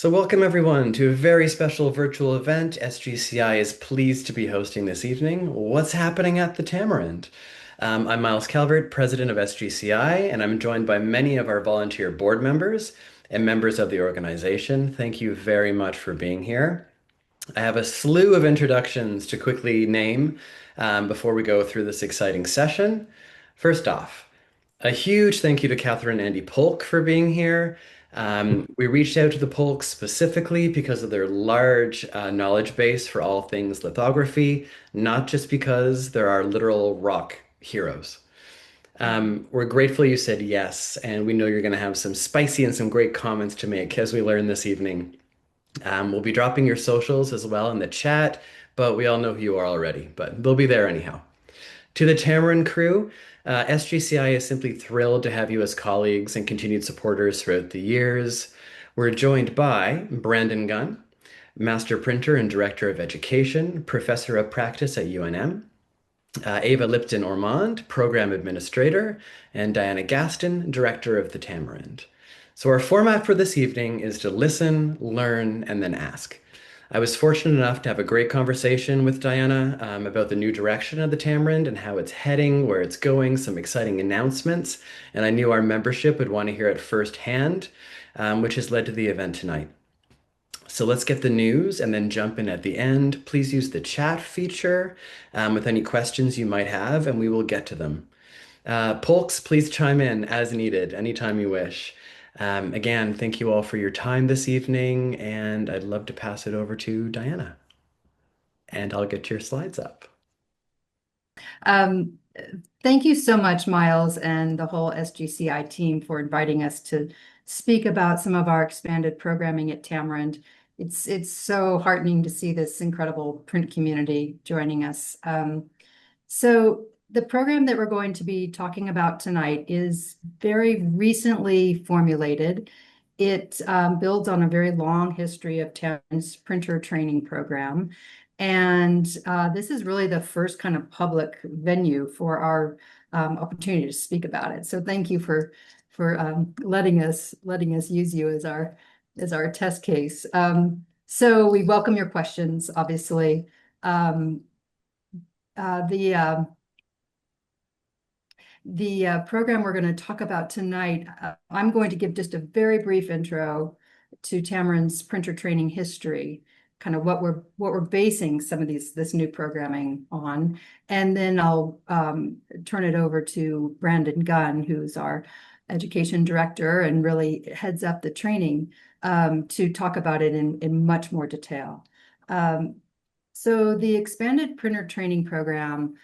So, welcome everyone to a very special virtual event. SGCI is pleased to be hosting this evening. What's happening at the Tamarind? I'm Miles Calvert, president of SGCI, and I'm joined by many of our volunteer board members and members of the organization. Thank you very much for being here. I have a slew of introductions to quickly name before we go through this exciting session. First off, a huge thank you to Catherine and Andy Polk for being here. We reached out to the Polks specifically because of their large knowledge base for all things lithography, not just because they're our literal rock heroes. We're grateful you said yes, and we know you're going to have some spicy and some great comments to make as we learn this evening. We'll be dropping your socials as well in the chat, but we all know who you are already, but they'll be there anyhow. To the Tamarind crew, SGCI is simply thrilled to have you as colleagues and continued supporters throughout the years. We're joined by Brandon Gunn, Master Printer and Director of Education, Professor of Practice at UNM, Ava Lipton Ormond, Program Administrator, and Diana Gaston, Director of the Tamarind. So our format for this evening is to listen, learn, and then ask. I was fortunate enough to have a great conversation with Diana about the new direction of the Tamarind and how it's heading, where it's going, some exciting announcements, and I knew our membership would want to hear it firsthand, which has led to the event tonight. So let's get the news and then jump in at the end. Please use the chat feature with any questions you might have, and we will get to them. Polks, please chime in as needed, anytime you wish. Again, thank you all for your time this evening, and I'd love to pass it over to Diana. And I'll get your slides up. Um, Thank you so much, Miles, and the whole SGCI team for inviting us to speak about some of our expanded programming at Tamarind. It's so heartening to see this incredible print community joining us. So the program that we're going to be talking about tonight is very recently formulated. It builds on a very long history of Tamarind's printer training program. And this is really the first kind of public venue for our opportunity to speak about it. So thank you for letting us use you as our test case. So we welcome your questions, obviously. The program we're going to talk about tonight, I'm going to give just a very brief intro to Tamarind's printer training history, kind of what we're basing some of this new programming on, and then I'll turn it over to Brandon Gunn, who's our education director and really heads up the training, to talk about it in much more detail. So the expanded printer training program,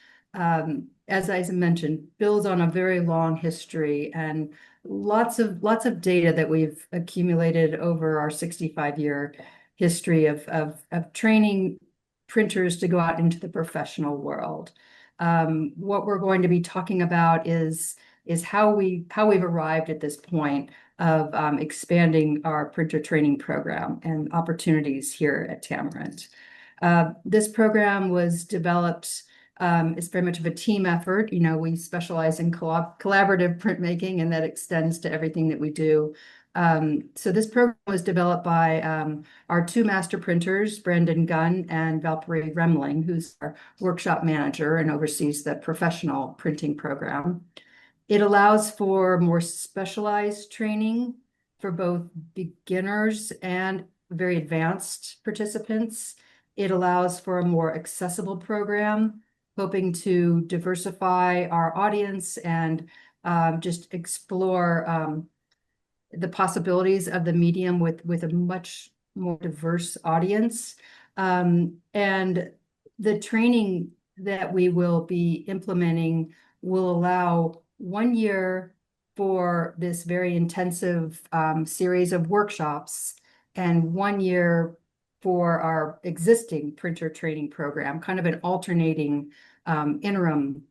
as I mentioned, builds on a very long history and lots of data that we've accumulated over our 65-year history of training printers to go out into the professional world. What we're going to be talking about is how we've arrived at this point of expanding our printer training program and opportunities here at Tamarind. This program was developed. It's very much of a team effort. You know, we specialize in collaborative printmaking, and that extends to everything that we do. So this program was developed by our two master printers, Brandon Gunn and Valkyrie Remling, who's our workshop manager and oversees the professional printing program. It allows for more specialized training for both beginners and very advanced participants. It allows for a more accessible program, hoping to diversify our audience and just explore the possibilities of the medium with a much more diverse audience. And the training that we will be implementing will allow 1 year for this very intensive series of workshops and 1 year for our existing printer training program, kind of an alternating interim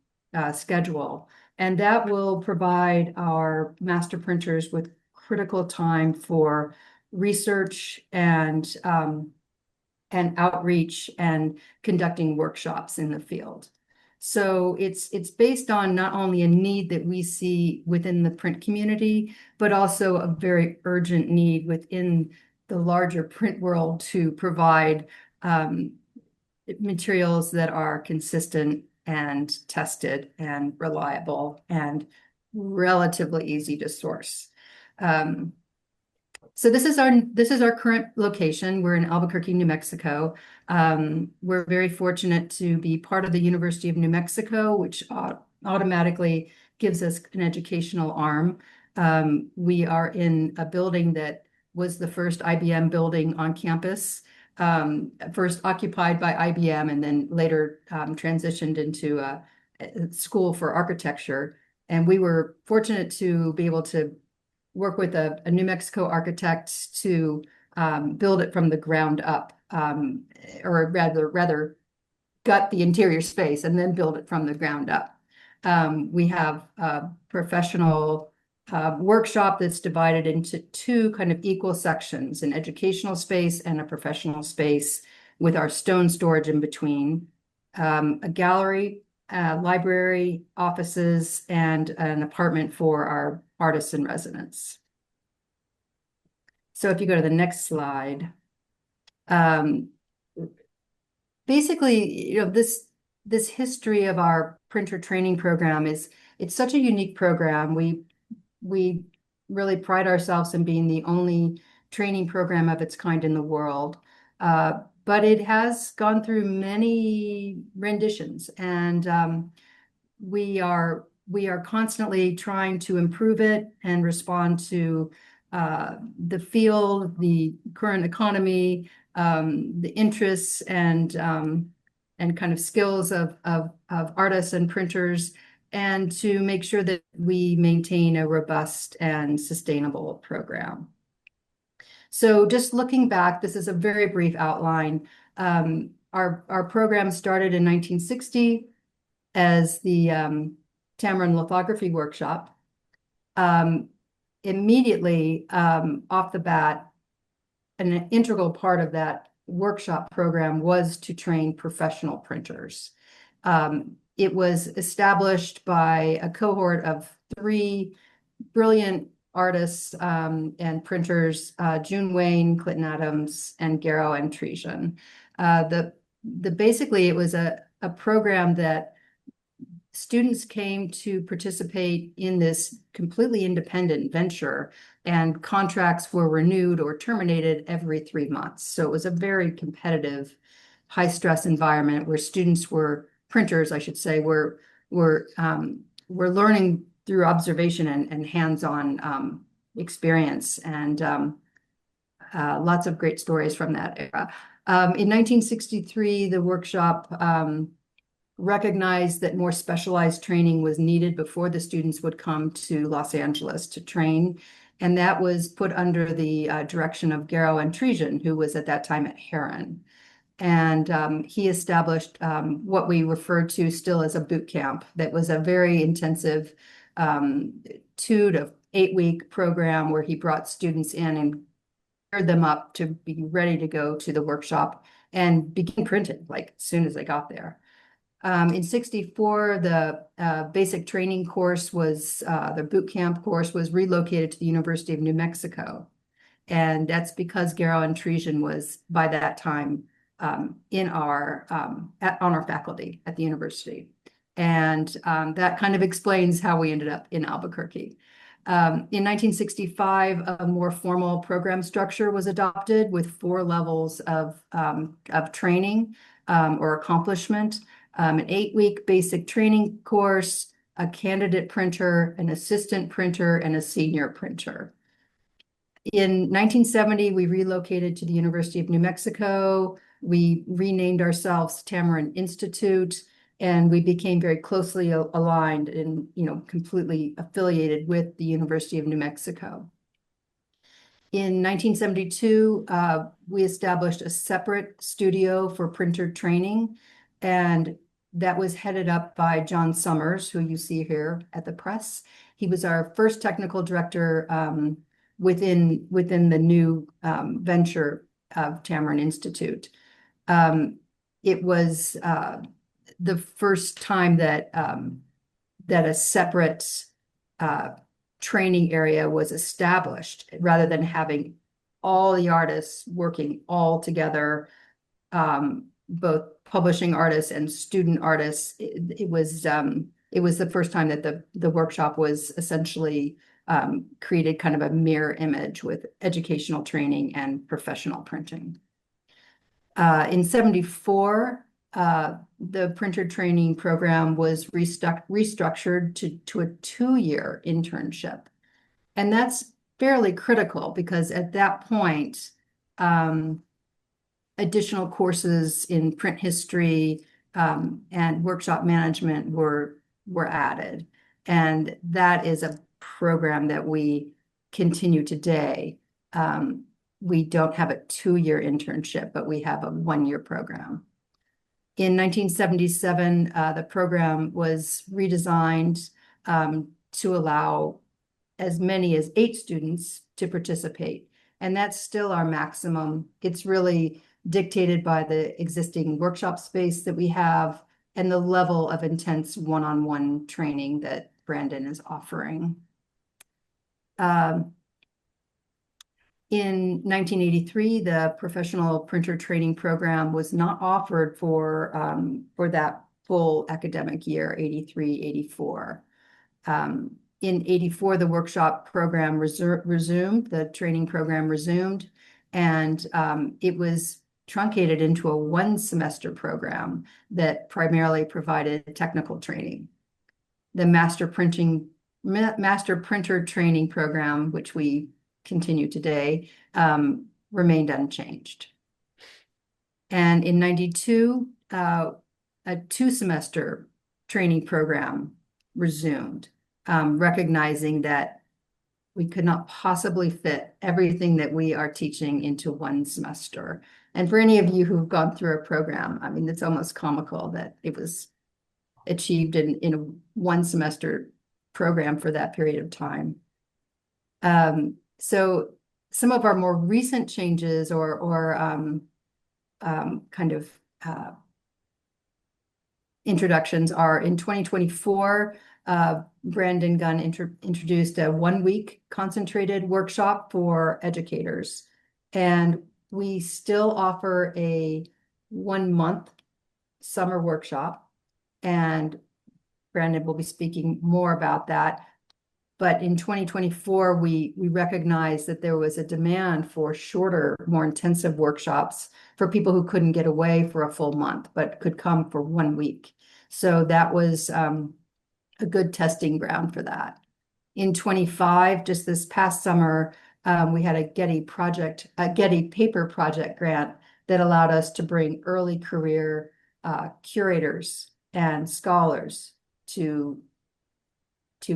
schedule. And that will provide our master printers with critical time for research and outreach and conducting workshops in the field. So it's based on not only a need that we see within the print community, but also a very urgent need within the larger print world to provide um, materials that are consistent and tested and reliable and relatively easy to source. Um, so this is our current location. We're in Albuquerque, New Mexico. We're very fortunate to be part of the University of New Mexico, which automatically gives us an educational arm. We are in a building that was the first IBM building on campus, first occupied by IBM and then later transitioned into a school for architecture. And we were fortunate to be able to work with a New Mexico architect to build it from the ground up, or rather gut the interior space and then build it from the ground up. We have a professional workshop that's divided into two kind of equal sections, an educational space and a professional space with our stone storage in between, a gallery, library, offices, and an apartment for our artists in residence. So if you go to the next slide, um, basically, this history of our printer training program it's such a unique program. We really pride ourselves in being the only training program of its kind in the world. But it has gone through many renditions, and we are constantly trying to improve it and respond to the field, the current economy, the interests and kind of skills of artists and printers, and to make sure that we maintain a robust and sustainable program. So just looking back, this is a very brief outline. Our program started in 1960 as the Tamarind lithography workshop. Immediately off the bat, an integral part of that workshop program was to train professional printers. It was established by a cohort of three brilliant artists and printers, June Wayne, Clinton Adams, and Garrow and Tresian. Basically, it was a program that students came to participate in this completely independent venture, and contracts were renewed or terminated every 3 months. So it was a very competitive, high-stress environment where printers, I should say, were learning through observation and hands-on experience, and lots of great stories from that era. In 1963, the workshop recognized that more specialized training was needed before the students would come to Los Angeles to train. And that was put under the direction of Garrow and Tresian, who was at that time at Heron. And he established what we refer to still as a boot camp. That was a very intensive 2 to 8 week program where he brought students in and geared them up to be ready to go to the workshop and begin printing like as soon as they got there. In 64, the basic training course the boot camp course was relocated to the University of New Mexico. And that's because Garrow and Tresian was by that time on our faculty at the university. And that kind of explains how we ended up in Albuquerque. In 1965, a more formal program structure was adopted with 4 levels of training or accomplishment. An 8-week basic training course, a candidate printer, an assistant printer, and a senior printer. In 1970, we relocated to the University of New Mexico. We renamed ourselves Tamarind Institute, and we became very closely aligned and completely affiliated with the University of New Mexico. In 1972, we established a separate studio for printer training, and that was headed up by John Summers, who you see here at the press. He was our first technical director within the new venture of Tamarind Institute. It was the first time that a separate training area was established rather than having all the artists working all together, both publishing artists and student artists. It was the first time that the workshop was essentially created kind of a mirror image with educational training and professional printing. In 74, the printer training program was restructured to a 2-year internship. And that's fairly critical because at that point, additional courses in print history and workshop management were added. And that is a program that we continue today. We don't have a 2-year internship, but we have a 1-year program. In 1977, the program was redesigned to allow as many as 8 students to participate. And that's still our maximum. It's really dictated by the existing workshop space that we have and the level of intense one-on-one training that Brandon is offering. In 1983, the professional printer training program was not offered for that full academic year, 83, 84. In 84, the workshop program resumed, the training program resumed, and it was truncated into a 1-semester program that primarily provided technical training. The master printer training program, which we continue today, remained unchanged. And in 92, a 2-semester training program resumed, recognizing that we could not possibly fit everything that we are teaching into 1 semester. And for any of you who've gone through a program, I mean, it's almost comical that it was achieved in a 1-semester program for that period of time. So some of our more recent changes or kind of introductions are in 2024, Brandon Gunn introduced a 1-week concentrated workshop for educators. And we still offer a 1-month summer workshop. And Brandon will be speaking more about that. But in 2024, we recognized that there was a demand for shorter, more intensive workshops for people who couldn't get away for a full month, but could come for 1 week. So that was a good testing ground for that. In 25, just this past summer, we had a Getty paper project grant that allowed us to bring early career curators and scholars to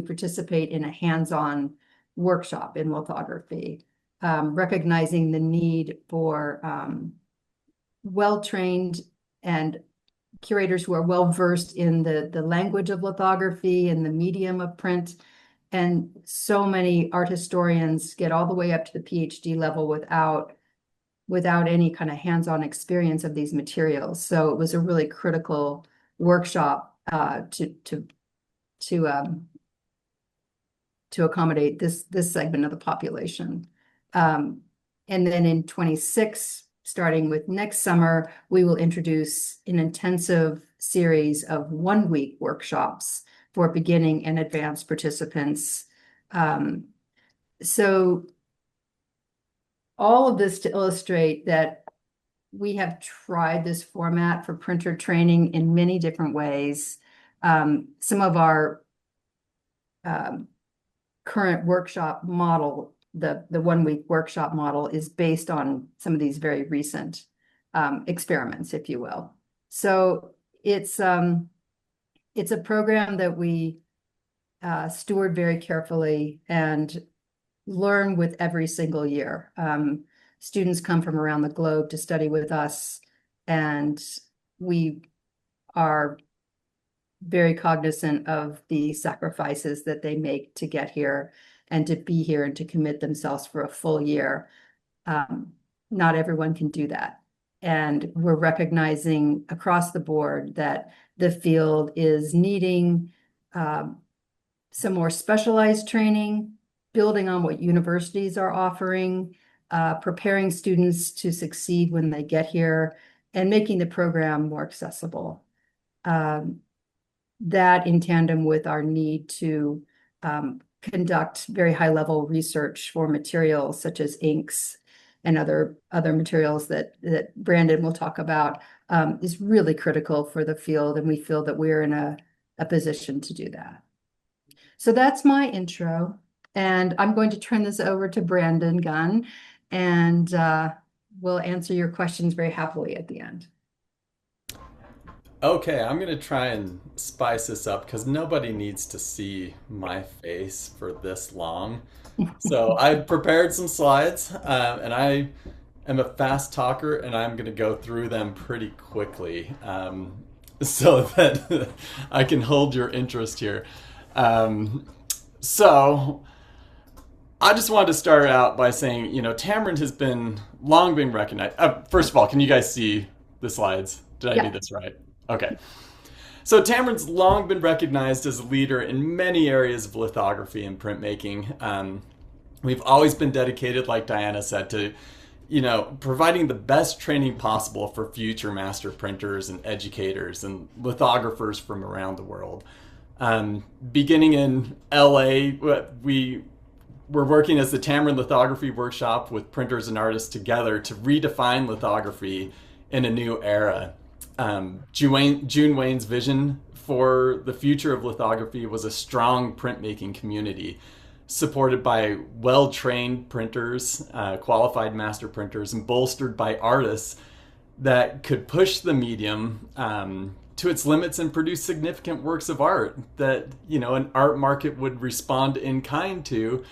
participate in a hands-on workshop in lithography, recognizing the need for well-trained and curators who are well-versed in the language of lithography and the medium of print. And so many art historians get all the way up to the PhD level without any kind of hands-on experience of these materials. So it was a really critical workshop to accommodate this segment of the population. And then in 26, starting with next summer, we will introduce an intensive series of 1-week workshops for beginning and advanced participants. So all of this to illustrate that we have tried this format for printer training in many different ways. Some of our current workshop model, the 1-week workshop model, is based on some of these very recent experiments, if you will. So it's a program that we steward very carefully and learn with every single year. Students come from around the globe to study with us, and we are very cognizant of the sacrifices that they make to get here and to be here and to commit themselves for a full year. Not everyone can do that. And we're recognizing across the board that the field is needing some more specialized training, building on what universities are offering, preparing students to succeed when they get here, and making the program more accessible. Um, that in tandem with our need to conduct very high level research for materials such as inks and other materials that Brandon will talk about, is really critical for the field, and we feel that we're in a position to do that. So that's my intro, and I'm going to turn this over to Brandon Gunn, and we'll answer your questions very happily at the end. Okay, I'm gonna try and spice this up because nobody needs to see my face for this long. So I prepared some slides, and I am a fast talker, and I'm gonna go through them pretty quickly, so that I can hold your interest here. Um, so I just wanted to start out by saying, Tamarind has been long been recognized. First of all, can you guys see the slides? Did I do Yeah. this right? Okay. So Tamarind's long been recognized as a leader in many areas of lithography and printmaking. We've always been dedicated, like Diana said, to providing the best training possible for future master printers and educators and lithographers from around the world. Beginning in LA, we were working as the Tamarind Lithography Workshop with printers and artists together to redefine lithography in a new era. June Wayne's vision for the future of lithography was a strong printmaking community supported by well-trained printers, qualified master printers, and bolstered by artists that could push the medium to its limits and produce significant works of art that an art market would respond in kind to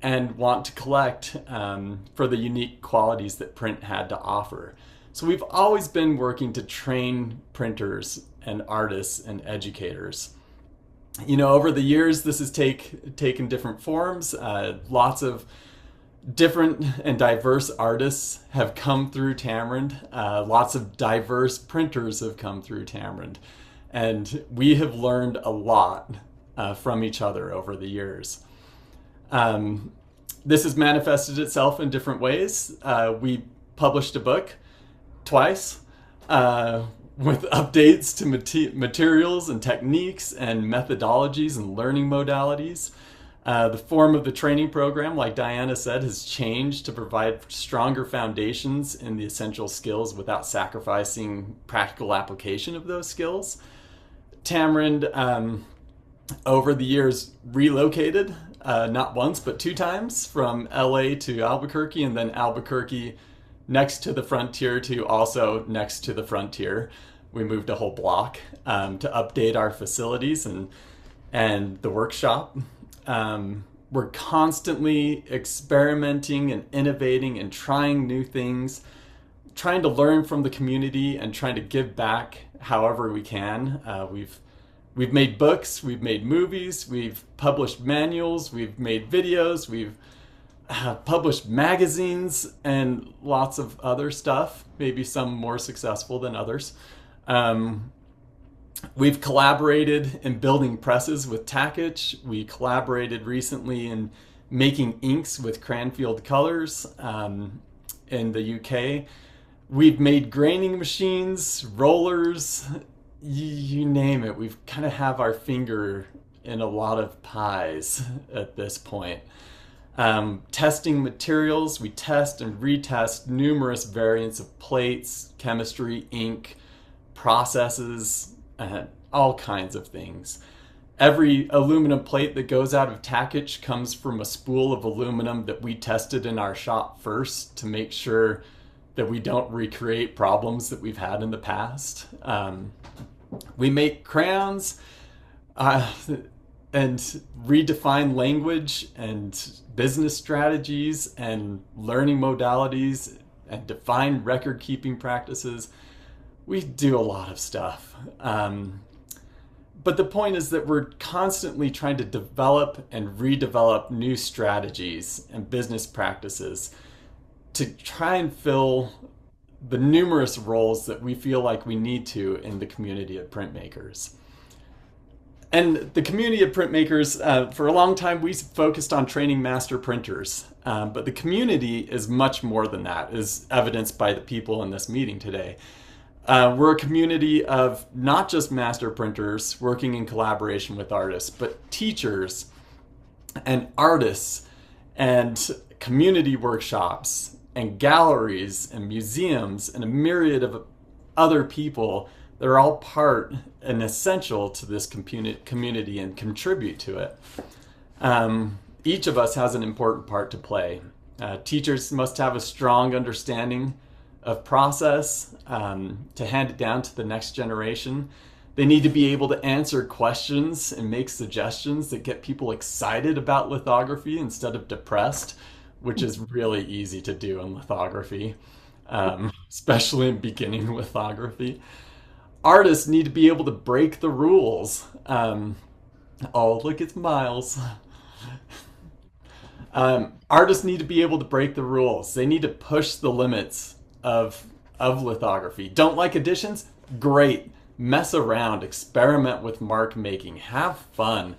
and want to collect for the unique qualities that print had to offer. So we've always been working to train printers and artists and educators. Over the years, this has taken different forms. Lots of different and diverse artists have come through Tamarind. Lots of diverse printers have come through Tamarind. And we have learned a lot from each other over the years. This has manifested itself in different ways. We published a book twice with updates to materials and techniques and methodologies and learning modalities. The form of the training program, like Diana said, has changed to provide stronger foundations in the essential skills without sacrificing practical application of those skills. Tamarind, over the years, relocated not once but two times from LA to Albuquerque, and then Albuquerque next to the frontier to also next to the frontier. We moved a whole block to update our facilities and the workshop. We're constantly experimenting and innovating and trying new things, trying to learn from the community and trying to give back however we can. We've made books, we've made movies, we've published manuals, we've made videos, we've published magazines and lots of other stuff, maybe some more successful than others. We've collaborated in building presses with Takich. We collaborated recently in making inks with Cranfield Colors in the UK. We've made graining machines, rollers, you name it. We've kind of have our finger in a lot of pies at this point. Testing materials, we test and retest numerous variants of plates, chemistry, ink, processes, all kinds of things. Every aluminum plate that goes out of Takich comes from a spool of aluminum that we tested in our shop first to make sure that we don't recreate problems that we've had in the past. We make crayons and redefine language and business strategies and learning modalities and define record keeping practices. We do a lot of stuff. But the point is that we're constantly trying to develop and redevelop new strategies and business practices to try and fill the numerous roles that we feel like we need to in the community of printmakers. And the community of printmakers, for a long time, we focused on training master printers. But the community is much more than that, as evidenced by the people in this meeting today. We're a community of not just master printers working in collaboration with artists, but teachers and artists and community workshops and galleries and museums and a myriad of other people that are all part and essential to this community and contribute to it. Each of us has an important part to play. Teachers must have a strong understanding of process to hand it down to the next generation. They need to be able to answer questions and make suggestions that get people excited about lithography instead of depressed, which is really easy to do in lithography, especially in beginning lithography. Artists need to be able to break the rules. Oh, look, it's Miles. Artists need to be able to break the rules. They need to push the limits of lithography. Don't like additions? Great. Mess around, experiment with mark making, have fun.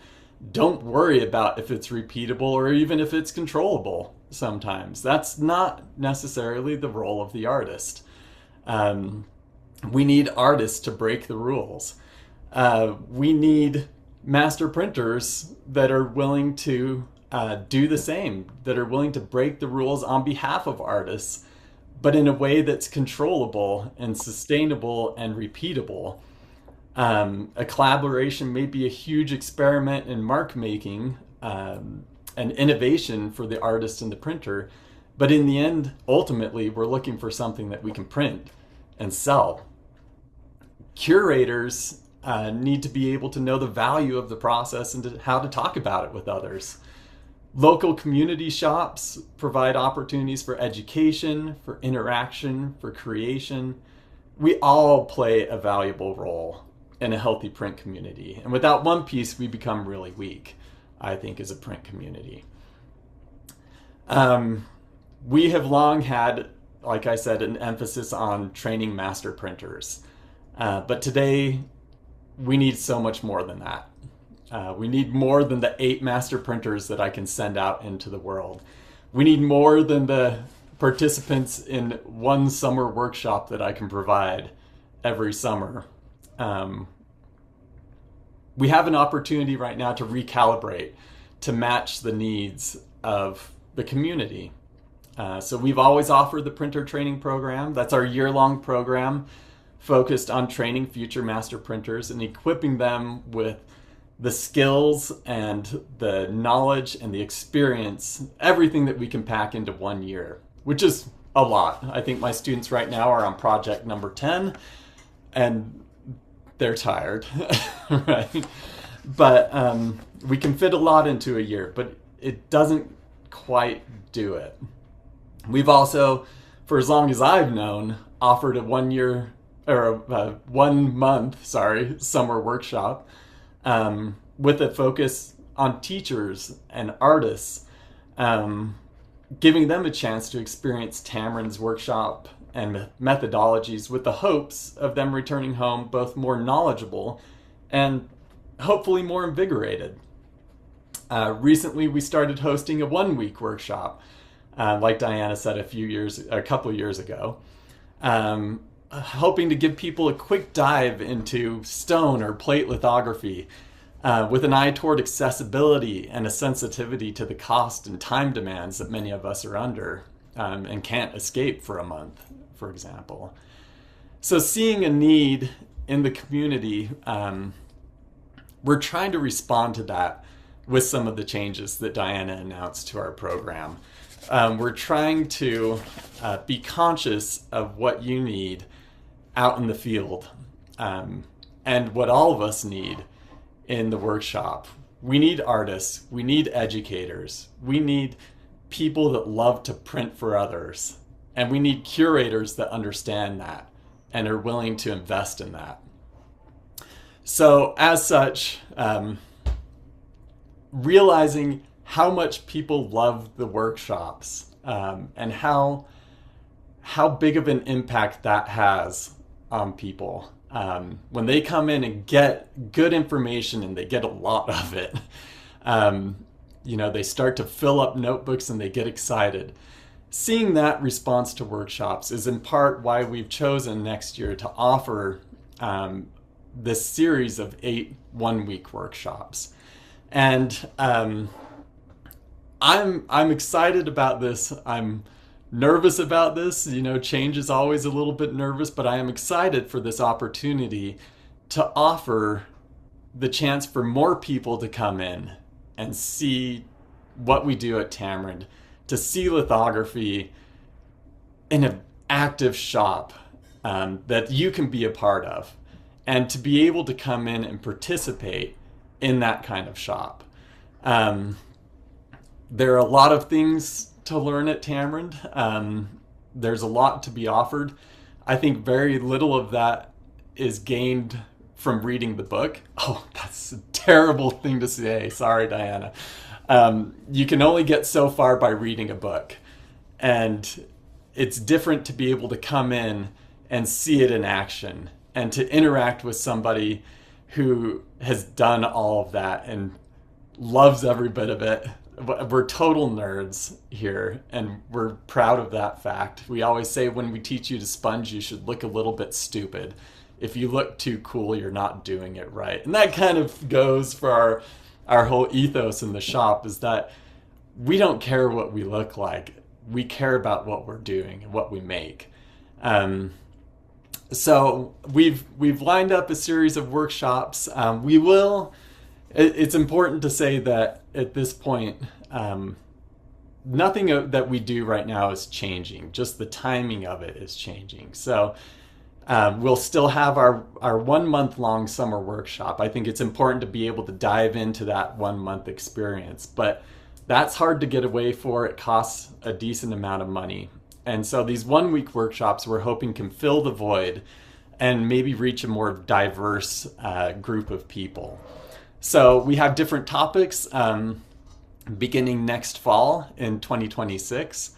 Don't worry about if it's repeatable or even if it's controllable sometimes. That's not necessarily the role of the artist. We need artists to break the rules. We need master printers that are willing to do the same, that are willing to break the rules on behalf of artists, but in a way that's controllable and sustainable and repeatable. A collaboration may be a huge experiment in mark making and innovation for the artist and the printer, but in the end, ultimately, we're looking for something that we can print and sell. Curators need to be able to know the value of the process and how to talk about it with others. Local community shops provide opportunities for education, for interaction, for creation. We all play a valuable role in a healthy print community. And without one piece, we become really weak, I think, as a print community. We have long had, like I said, an emphasis on training master printers. But today, we need so much more than that. We need more than the 8 master printers that I can send out into the world. We need more than the participants in one summer workshop that I can provide every summer. We have an opportunity right now to recalibrate, to match the needs of the community. So we've always offered the printer training program. That's our year-long program focused on training future master printers and equipping them with the skills and the knowledge and the experience, everything that we can pack into 1 year, which is a lot. I think my students right now are on project number 10 and they're tired, right? But we can fit a lot into a year, but it doesn't quite do it. We've also, for as long as I've known, offered a 1 year or a 1 month, summer workshop with a focus on teachers and artists, giving them a chance to experience Tamarind's workshop and methodologies with the hopes of them returning home both more knowledgeable and hopefully more invigorated. Recently, we started hosting a 1-week workshop, like Diana said a couple years ago, hoping to give people a quick dive into stone or plate lithography with an eye toward accessibility and a sensitivity to the cost and time demands that many of us are under and can't escape for a month, for example. So seeing a need in the community, we're trying to respond to that with some of the changes that Diana announced to our program. We're trying to be conscious of what you need out in the field and what all of us need in the workshop. We need artists, we need educators, we need people that love to print for others, and we need curators that understand that and are willing to invest in that. So as such, realizing how much people love the workshops and how big of an impact that has on people. When they come in and get good information, and they get a lot of it, they start to fill up notebooks and they get excited. Seeing that response to workshops is in part why we've chosen next year to offer this series of 8 one-week workshops. And I'm excited about this. I'm nervous about this. Change is always a little bit nervous, but I am excited for this opportunity to offer the chance for more people to come in and see what we do at Tamarind, to see lithography in an active shop that you can be a part of, and to be able to come in and participate in that kind of shop. There are a lot of things to learn at Tamarind. There's a lot to be offered. I think very little of that is gained from reading the book. Oh, that's a terrible thing to say. Sorry, Diana. You can only get so far by reading a book. And it's different to be able to come in and see it in action and to interact with somebody who has done all of that and loves every bit of it. We're total nerds here, and we're proud of that fact. We always say when we teach you to sponge, you should look a little bit stupid. If you look too cool, you're not doing it right. And that kind of goes for our whole ethos in the shop, is that we don't care what we look like. We care about what we're doing and what we make. So we've lined up a series of workshops. It's important to say that at this point, nothing that we do right now is changing. Just the timing of it is changing. So we'll still have our 1 month long summer workshop. I think it's important to be able to dive into that 1 month experience, but that's hard to get away for. It costs a decent amount of money. And so these 1 week workshops we're hoping can fill the void and maybe reach a more diverse group of people. So we have different topics beginning next fall in 2026.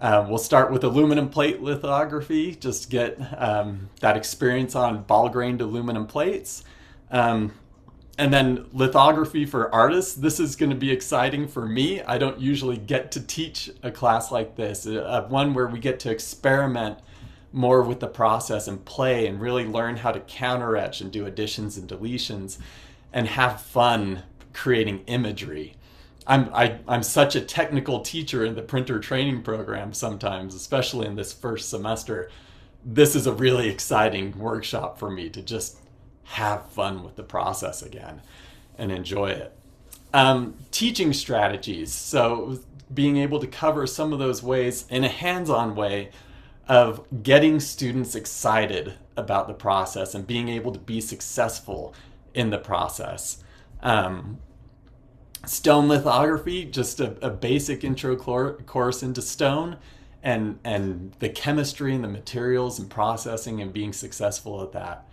We'll start with aluminum plate lithography, just get that experience on ball-grained aluminum plates. And then lithography for artists. This is going to be exciting for me. I don't usually get to teach a class like this, one where we get to experiment more with the process and play and really learn how to counter etch and do additions and deletions and have fun creating imagery. I'm such a technical teacher in the printer training program sometimes, especially in this first semester. This is a really exciting workshop for me to just have fun with the process again and enjoy it. Teaching strategies. So being able to cover some of those ways in a hands-on way of getting students excited about the process and being able to be successful in the process. Stone lithography, just a basic intro course into stone and the chemistry and the materials and processing and being successful at that.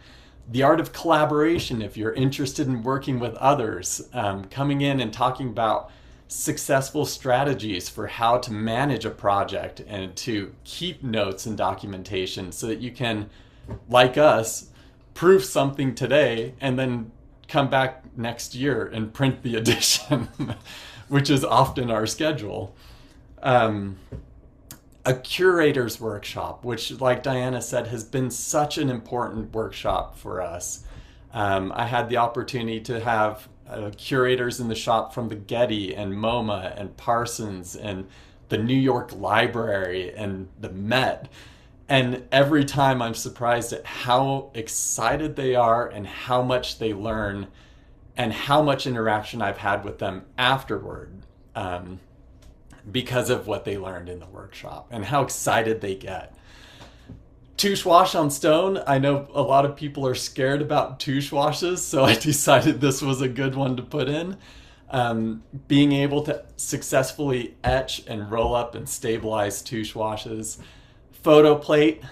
The art of collaboration, if you're interested in working with others, coming in and talking about successful strategies for how to manage a project and to keep notes and documentation so that you can, like us, proof something today and then come back next year and print the edition, which is often our schedule. A curator's workshop, which, like Diana said, has been such an important workshop for us. I had the opportunity to have curators in the shop from the Getty and MoMA and Parsons and the New York Library and the Met. And every time I'm surprised at how excited they are and how much they learn and how much interaction I've had with them afterward. Because of what they learned in the workshop and how excited they get. Touche wash on stone. I know a lot of people are scared about touche washes, so I decided this was a good one to put in. Being able to successfully etch and roll up and stabilize touche washes. Photo plate,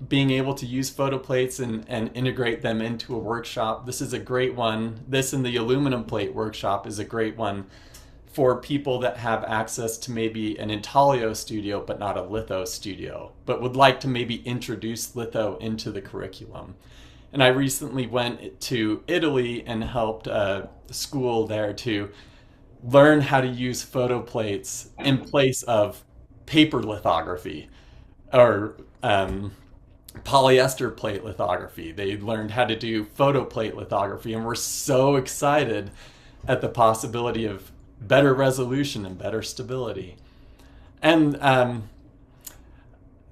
being able to use photo plates and integrate them into a workshop. This is a great one. This and the aluminum plate workshop is a great one for people that have access to maybe an intaglio studio but not a litho studio, but would like to maybe introduce litho into the curriculum. And I recently went to Italy and helped a school there to learn how to use photo plates in place of paper lithography or polyester plate lithography. They learned how to do photo plate lithography and were so excited at the possibility of better resolution and better stability. And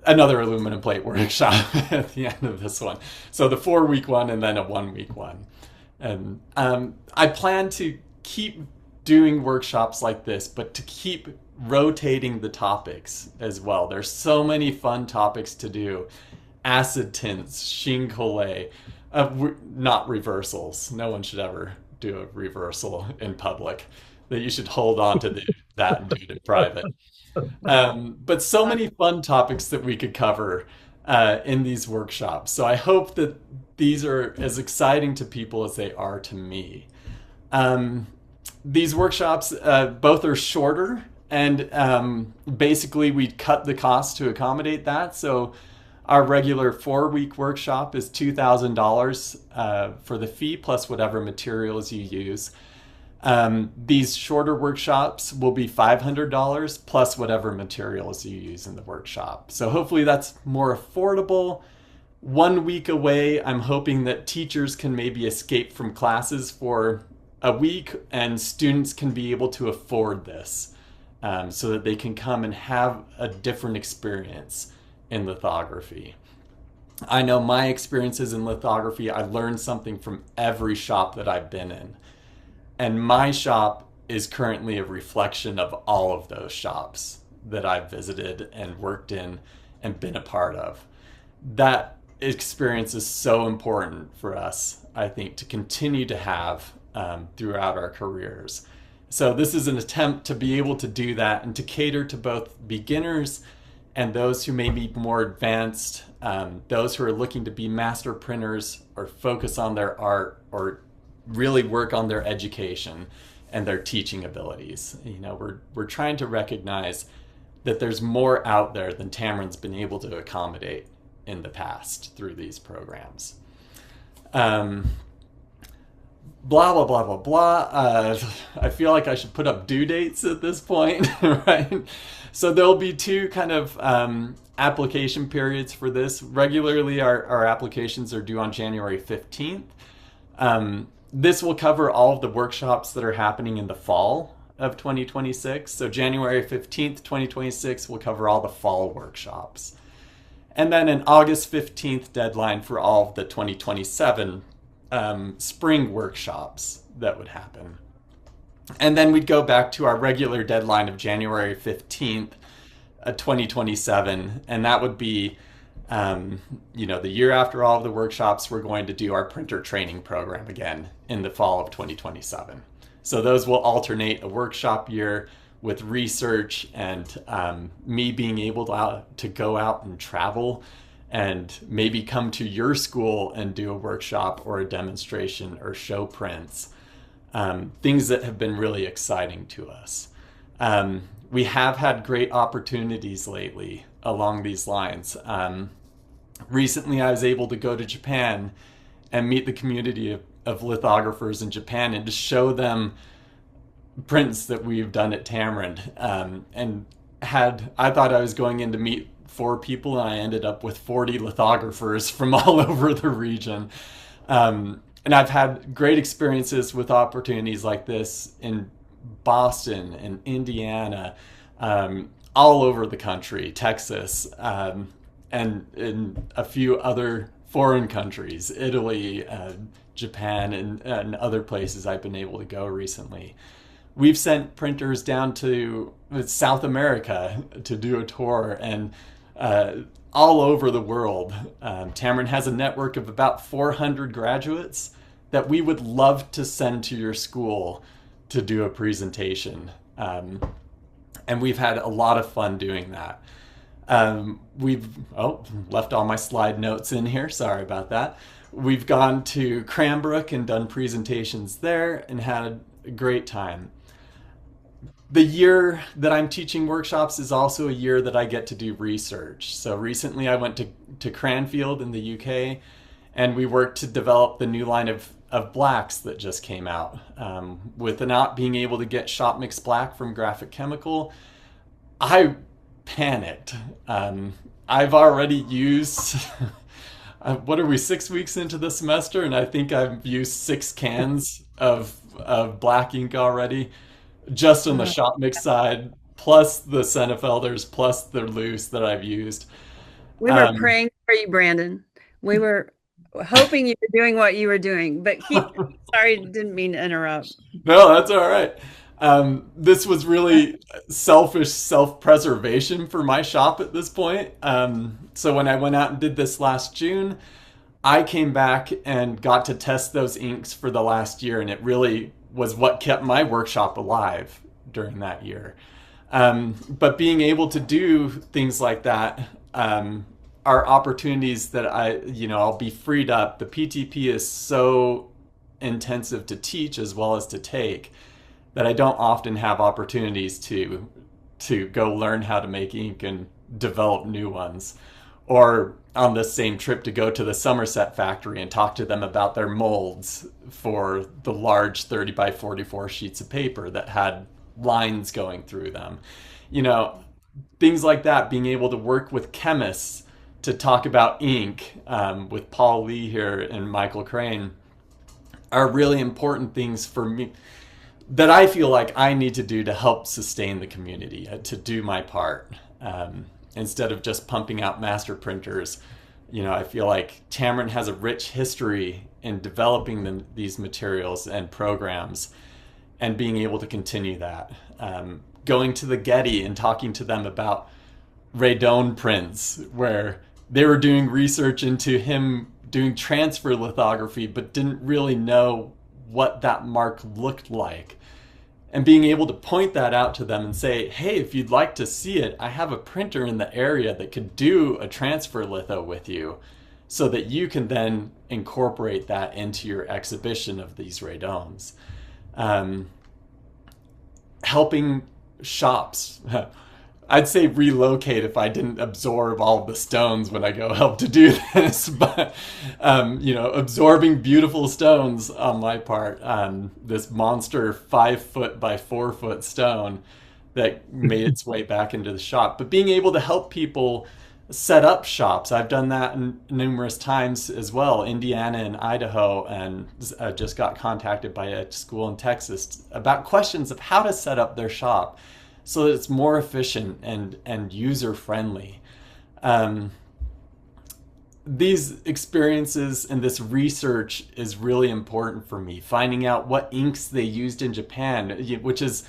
another aluminum plate workshop at the end of this one. So the 4-week one and then a 1-week one. And I plan to keep doing workshops like this, but to keep rotating the topics as well. There's so many fun topics to do. Acid tints, sheen collé, not reversals. No one should ever do a reversal in public. That you should hold on to that and do it in private. But so many fun topics that we could cover in these workshops. So I hope that these are as exciting to people as they are to me. These workshops, both are shorter, and basically we cut the cost to accommodate that. So our regular 4-week workshop is $2,000 for the fee plus whatever materials you use. These shorter workshops will be $500 plus whatever materials you use in the workshop. So hopefully that's more affordable. 1 week away, I'm hoping that teachers can maybe escape from classes for a week and students can be able to afford this so that they can come and have a different experience in lithography. I know my experiences in lithography, I learned something from every shop that I've been in. And my shop is currently a reflection of all of those shops that I've visited and worked in and been a part of. That experience is so important for us, I think, to continue to have throughout our careers. So this is an attempt to be able to do that and to cater to both beginners and those who may be more advanced, those who are looking to be master printers or focus on their art or really work on their education and their teaching abilities. You know, we're trying to recognize that there's more out there than Tamarind's been able to accommodate in the past through these programs. Blah, blah, blah, blah, blah. I feel like I should put up due dates at this point, right? So there'll be 2 kind of application periods for this. Regularly, our applications are due on January 15th. This will cover all of the workshops that are happening in the fall of 2026. So January 15th, 2026 will cover all the fall workshops. And then an August 15th deadline for all of the 2027 spring workshops that would happen. And then we'd go back to our regular deadline of January 15th, 2027. And that would be, the year after all of the workshops, we're going to do our printer training program again in the fall of 2027. So those will alternate a workshop year with research and me being able to go out and travel and maybe come to your school and do a workshop or a demonstration or show prints. Things that have been really exciting to us. We have had great opportunities lately along these lines. Recently, I was able to go to Japan and meet the community of lithographers in Japan and to show them prints that we've done at Tamarind. I thought I was going in to meet 4 people, and I ended up with 40 lithographers from all over the region. And I've had great experiences with opportunities like this in Boston and Indiana, all over the country, Texas, and in a few other foreign countries, Italy, Japan, and other places I've been able to go recently. We've sent printers down to South America to do a tour and all over the world. Tamarind has a network of about 400 graduates that we would love to send to your school to do a presentation. And we've had a lot of fun doing that. We've left all my slide notes in here. Sorry about that. We've gone to Cranbrook and done presentations there and had a great time. The year that I'm teaching workshops is also a year that I get to do research. So recently I went to Cranfield in the UK And we worked to develop the new line of blacks that just came out. With not being able to get shop mix black from Graphic Chemical, I panicked. I've already used, what are we, 6 weeks into the semester? And I think I've used 6 cans of black ink already, just on the shop mix side, plus the Sennefelders, plus the loose that I've used. We were praying for you, Brandon. We were hoping you were doing what you were doing, but sorry, didn't mean to interrupt. No, that's all right. This was really selfish self-preservation for my shop at this point. So when I went out and did this last June, I came back and got to test those inks for the last year, and it really was what kept my workshop alive during that year. But being able to do things like that are opportunities that I'll be freed up. The PTP is so intensive to teach as well as to take that I don't often have opportunities to go learn how to make ink and develop new ones. Or on this same trip to go to the Somerset factory and talk to them about their molds for the large 30 by 44 sheets of paper that had lines going through them. Things like that, being able to work with chemists to talk about ink with Paul Lee here and Michael Crane are really important things for me that I feel like I need to do to help sustain the community, to do my part. Instead of just pumping out master printers, I feel like Tamarind has a rich history in developing these materials and programs and being able to continue that. Going to the Getty and talking to them about Radon prints, where they were doing research into him doing transfer lithography, but didn't really know what that mark looked like. And being able to point that out to them and say, hey, if you'd like to see it, I have a printer in the area that could do a transfer litho with you, so that you can then incorporate that into your exhibition of these radones. Helping shops. I'd say relocate if I didn't absorb all the stones when I go help to do this, but absorbing beautiful stones on my part. This monster 5 foot by 4 foot stone that made its way back into the shop, but being able to help people set up shops. I've done that numerous times as well, Indiana and Idaho, and just got contacted by a school in Texas about questions of how to set up their shop so that it's more efficient and user-friendly. These experiences and this research is really important for me. Finding out what inks they used in Japan, which is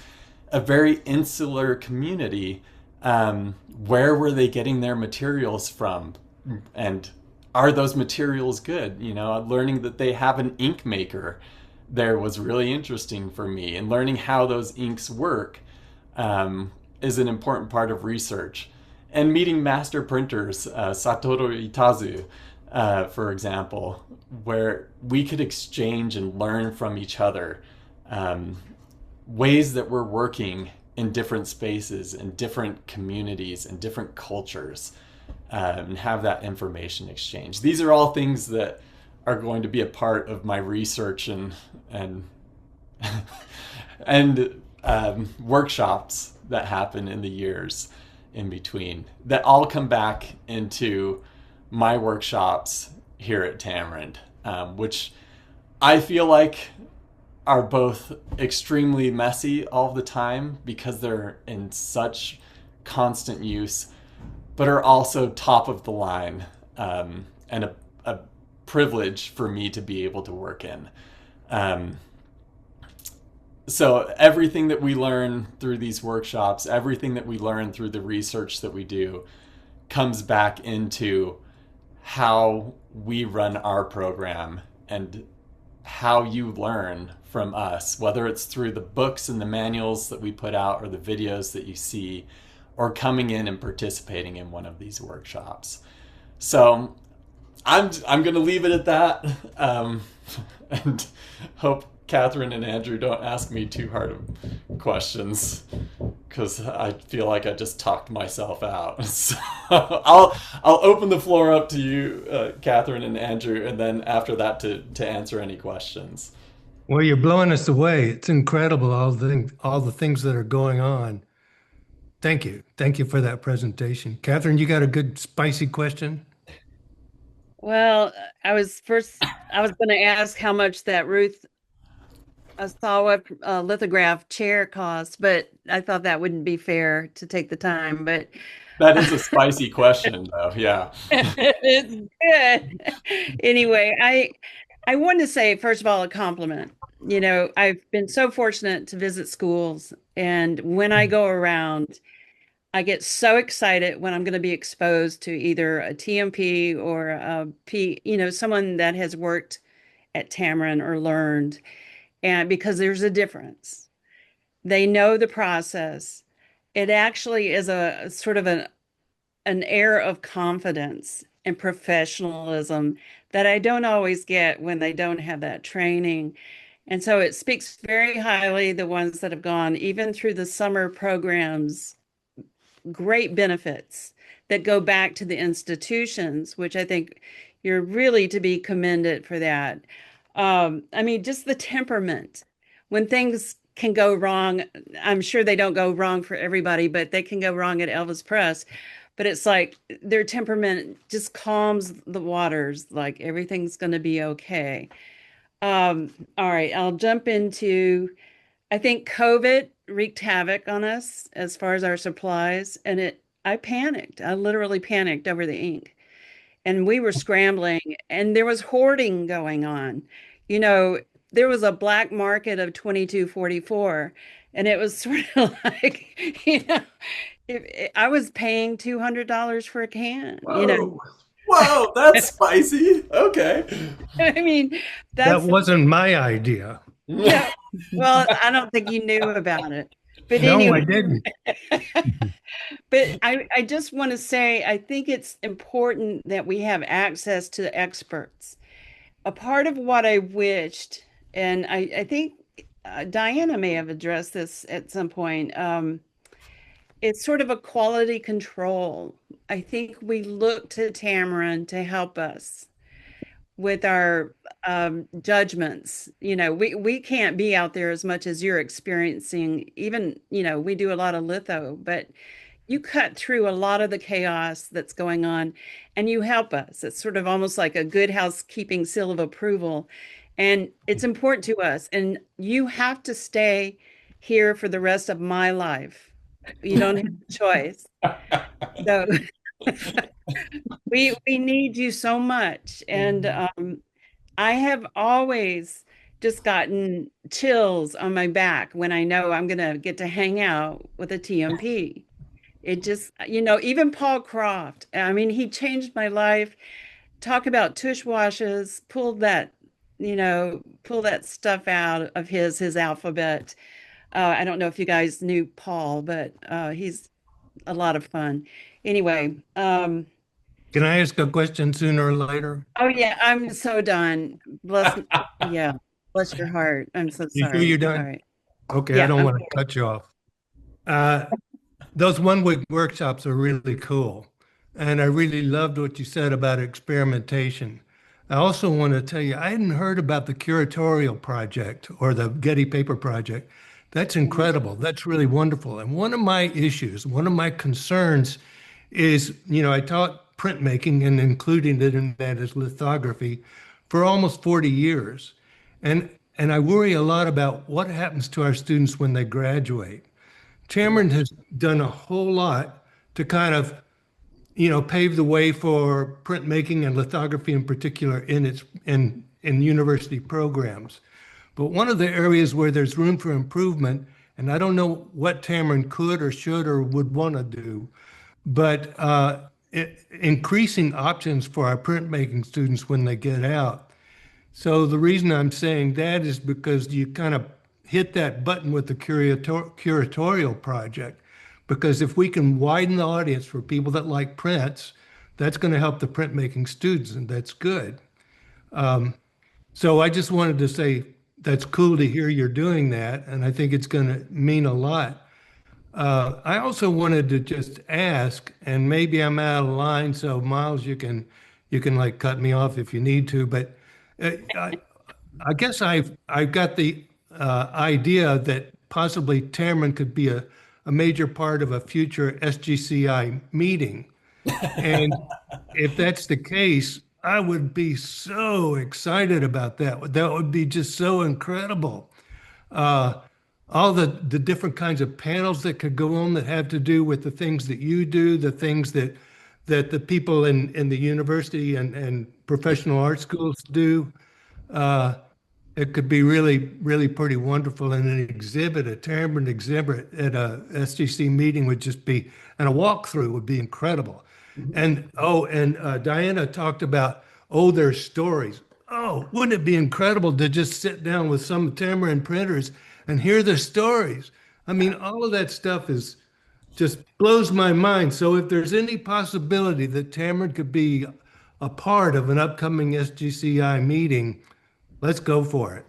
a very insular community. Where were they getting their materials from? And are those materials good? Learning that they have an ink maker there was really interesting for me. And learning how those inks work is an important part of research. And meeting master printers, Satoru Itazu, for example, where we could exchange and learn from each other ways that we're working in different spaces, in different communities, and different cultures, and have that information exchange. These are all things that are going to be a part of my research and workshops that happen in the years in between, that all come back into my workshops here at Tamarind, which I feel like are both extremely messy all the time because they're in such constant use, but are also top of the line, and a privilege for me to be able to work in. So everything that we learn through these workshops, everything that we learn through the research that we do, comes back into how we run our program and how you learn from us, whether it's through the books and the manuals that we put out or the videos that you see, or coming in and participating in one of these workshops. So I'm going to leave it at that, and hope Catherine and Andrew don't ask me too hard of questions, because I feel like I just talked myself out. So I'll open the floor up to you, Catherine and Andrew, and then after that to answer any questions. Well, you're blowing us away. It's incredible all the things that are going on. Thank you. Thank you for that presentation. Catherine, you got a good spicy question? Well, I was going to ask how much that Ruth Asawa lithograph chair cost, but I thought that wouldn't be fair to take the time. But That is a spicy question, though. Yeah. it's good. Anyway, I want to say, first of all, a compliment. You know, I've been so fortunate to visit schools, and when I go around, I get so excited when I'm going to be exposed to either a TMP or a P, you know, someone that has worked at Tamarind or learned, and because there's a difference. They know the process. It actually is a sort of an air of confidence and professionalism that I don't always get when they don't have that training. And so it speaks very highly, the ones that have gone even through the summer programs, great benefits that go back to the institutions, which I think you're really to be commended for that. I mean, just the temperament. When things can go wrong, I'm sure they don't go wrong for everybody, but they can go wrong at Elvis Press. But it's like their temperament just calms the waters, like everything's going to be okay. All right, I'll jump into, I think COVID wreaked havoc on us as far as our supplies, and I panicked. I literally panicked over the ink. And we were scrambling, and there was hoarding going on. You know, there was a black market of 2244, and it was sort of like, you know, I was paying $200 for a can, you know. Whoa. Whoa, that's spicy. Okay. I mean, That that's wasn't my idea. yeah. Well, I don't think you knew about it. But No, I anyway, didn't. but I just want to say I think it's important that we have access to experts. A part of what I wished, and I think Diana may have addressed this at some point, it's sort of a quality control. I think we look to Tamarind to help us with our judgments. You know, we can't be out there as much as you're experiencing. Even, you know, we do a lot of litho, but you cut through a lot of the chaos that's going on and you help us. It's sort of almost like a good housekeeping seal of approval. And it's important to us. And you have to stay here for the rest of my life. You don't have a choice. So we need you so much. And I have always just gotten chills on my back when I know I'm gonna get to hang out with a TMP. It just, you know, even Paul Croft, I mean, he changed my life. Talk about tush washes, pull that stuff out of his alphabet. I don't know if you guys knew Paul, but he's a lot of fun. Anyway, Can I ask a question sooner or later? oh yeah, I'm so done. Bless, yeah, bless your heart. I'm so You sure you're sorry. All done? right. Okay, I Yeah, don't I'm want to cut you off. Uh, those one-week workshops are really cool. And I really loved what you said about experimentation. I also want to tell you, I hadn't heard about the curatorial project or the Getty Paper Project. That's incredible. That's really wonderful. And one of my issues, one of my concerns is, I taught printmaking and including it in that as lithography for almost 40 years. And I worry a lot about what happens to our students when they graduate. Tamarind has done a whole lot to kind of, pave the way for printmaking and lithography in particular in university programs. But one of the areas where there's room for improvement, and I don't know what Tamarind could or should or would want to do, but increasing options for our printmaking students when they get out. So the reason I'm saying that is because you kind of hit that button with the curatorial project. Because if we can widen the audience for people that like prints, that's going to help the printmaking students, and that's good. So I just wanted to say that's cool to hear you're doing that, and I think it's going to mean a lot. I also wanted to just ask, and maybe I'm out of line, so Miles, you can like cut me off if you need to, but I guess I've got the idea that possibly Tamron could be a major part of a future SGCI meeting. And if that's the case, I would be so excited about that. That would be just so incredible. Uh, all the different kinds of panels that could go on that have to do with the things that you do, the things that the people in the university and professional art schools do. Uh, it could be really, really pretty wonderful. And an exhibit, a Tamarind exhibit at a SGC meeting would just be, and a walkthrough would be incredible. And Diana talked about, their stories. Oh, wouldn't it be incredible to just sit down with some Tamarind printers and hear their stories? I mean, all of that stuff is just blows my mind. So if there's any possibility that Tamarind could be a part of an upcoming SGCI meeting, let's go for it.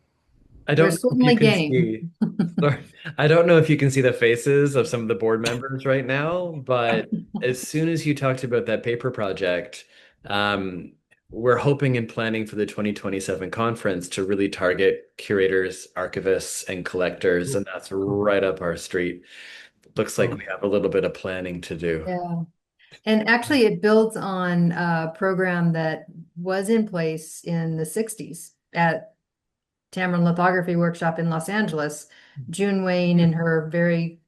I We're don't know if you certainly can game. see, sorry, I don't know if you can see the faces of some of the board members right now, but as soon as you talked about that paper project, um, we're hoping and planning for the 2027 conference to really target curators, archivists, and collectors, and that's right up our street. Looks like Oh, we have a little bit of planning to do. Yeah. And actually, it builds on a program that was in place in the 60s at Tamarind Lithography Workshop in Los Angeles. June Wayne, in her very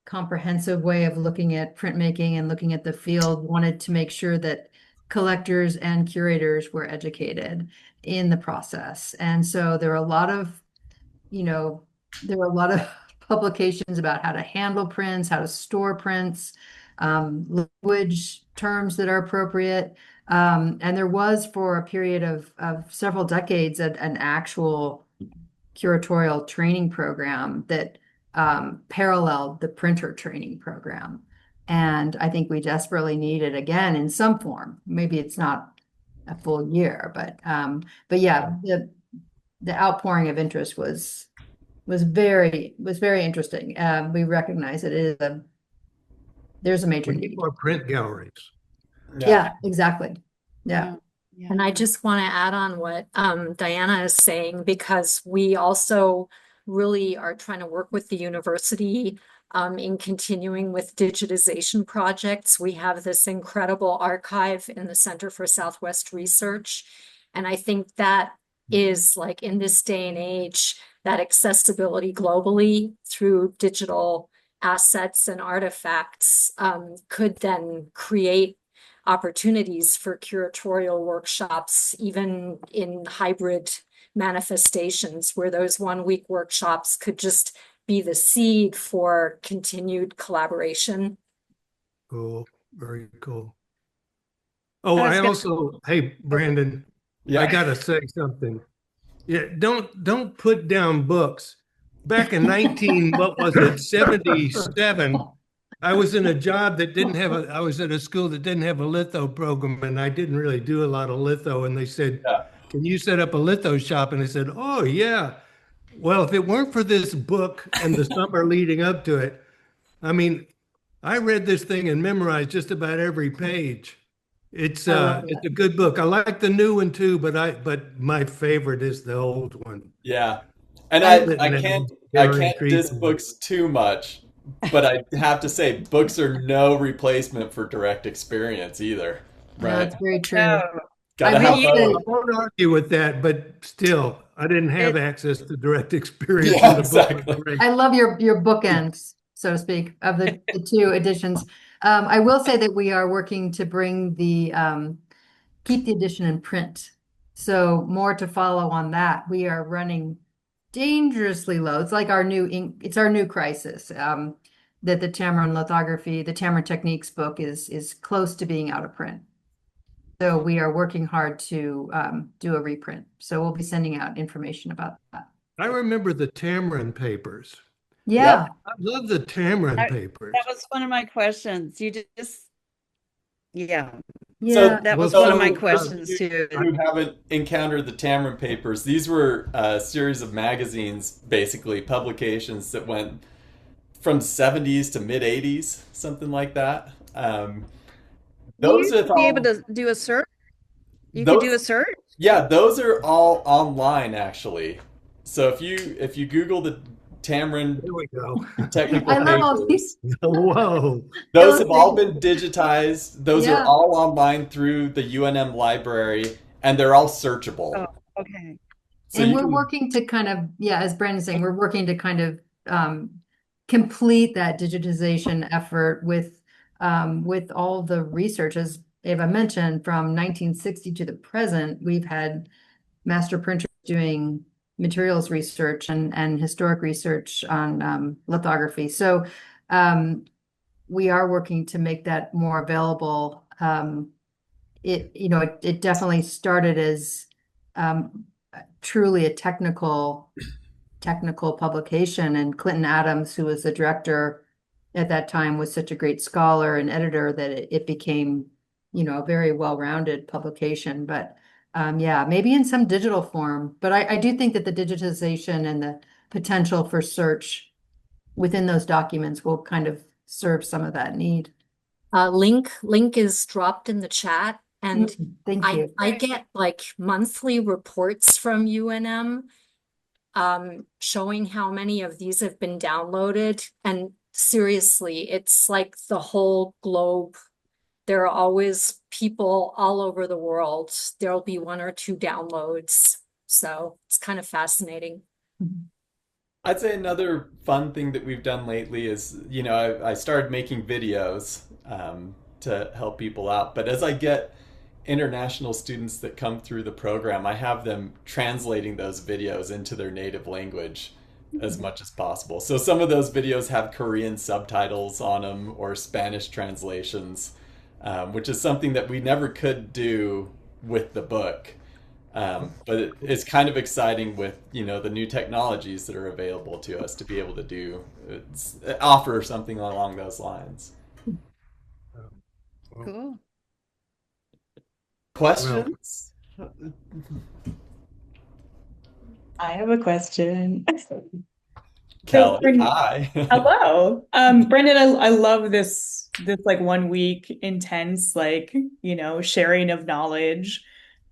comprehensive way of looking at printmaking and looking at the field, wanted to make sure that collectors and curators were educated in the process. And so there are a lot of, there were a lot of publications about how to handle prints, how to store prints, language terms that are appropriate. And there was, for a period of several decades, an actual curatorial training program that paralleled the printer training program. And I think we desperately need it again in some form. Maybe it's not a full year, but yeah, the outpouring of interest was very interesting. We recognize that there's a major we need need. more print galleries. Yeah, exactly. Yeah. Yeah. And I just want to add on what Diana is saying, because we also really are trying to work with the university in continuing with digitization projects. We have this incredible archive in the Center for Southwest Research. And I think that is, like, in this day and age, that accessibility globally through digital assets and artifacts could then create opportunities for curatorial workshops, even in hybrid manifestations, where those 1 week workshops could just be the seed for continued collaboration. Cool, very cool. Oh, I was I gonna- also, hey, Brandon, Yeah. I gotta say something. Yeah, don't put down books. Back in 19, what was it, 77, I was in a job that didn't have I was at a school that didn't have a litho program, and I didn't really do a lot of litho. And they said, Yeah. can you set up a litho shop? And I said, oh, yeah. Well, if it weren't for this book and the summer leading up to it, I mean, I read this thing and memorized just about every page. It's I love it's that. a good book. I like the new one too, but my favorite is the old one. Yeah. And I- I can't Very diss intriguing. books too much, but I have to say books are no replacement for direct experience either. Right. That's very true. No, Gotta I have really- I both. won't argue with that, but still, I didn't have access to direct experience Yeah, in the book. exactly. I love your bookends, so to speak, of the two editions. I will say that we are working to bring keep the edition in print. So more to follow on that. We are running dangerously low. It's like it's our new crisis. That the Tamarind lithography, the Tamarind Techniques book is close to being out of print. So we are working hard to do a reprint. So we'll be sending out information about that. I remember the Tamarind papers. Yeah. I love the Tamarind I- papers. that was one of my questions. You just, yeah, Yeah. that was Well, one of my so, questions too. Who haven't encountered the Tamarind papers, these were a series of magazines, basically publications that went from the 70s to mid 80s, something like that. You Those used are to be able all to do a search. You could do a those search. yeah, those are all online actually. So if you Google the Tamarind There we go. technical I love all papers, these Whoa. those have all illustrations. been digitized. Those are Yeah. all online through the UNM library, and they're all searchable. Oh, okay. So And you we're can, working to kind of, yeah, as Brandon's saying, we're working to kind of complete that digitization effort with all the research, as Ava mentioned, from 1960 to the present, we've had master printers doing materials research and historic research on lithography. So we are working to make that more available. It definitely started as truly a technical publication, and Clinton Adams, who was the director at that time, was such a great scholar and editor that it became, a very well-rounded publication. But yeah, maybe in some digital form. But I do think that the digitization and the potential for search within those documents will kind of serve some of that need. Link is dropped in the chat, and Thank you. I get like monthly reports from UNM showing how many of these have been downloaded. And seriously, it's like the whole globe. There are always people all over the world. There'll be one or two downloads. So it's kind of fascinating. I'd say another fun thing that we've done lately is, I started making videos to help people out. But as I get international students that come through the program, I have them translating those videos into their native language as much as possible. So some of those videos have Korean subtitles on them or Spanish translations, which is something that we never could do with the book. But it's kind of exciting with, the new technologies that are available to us to be able to offer something along those lines. Cool. Questions? I have a question. Kelly, Brendan- hi. Hello. Brendan, I love this like 1 week intense, like, sharing of knowledge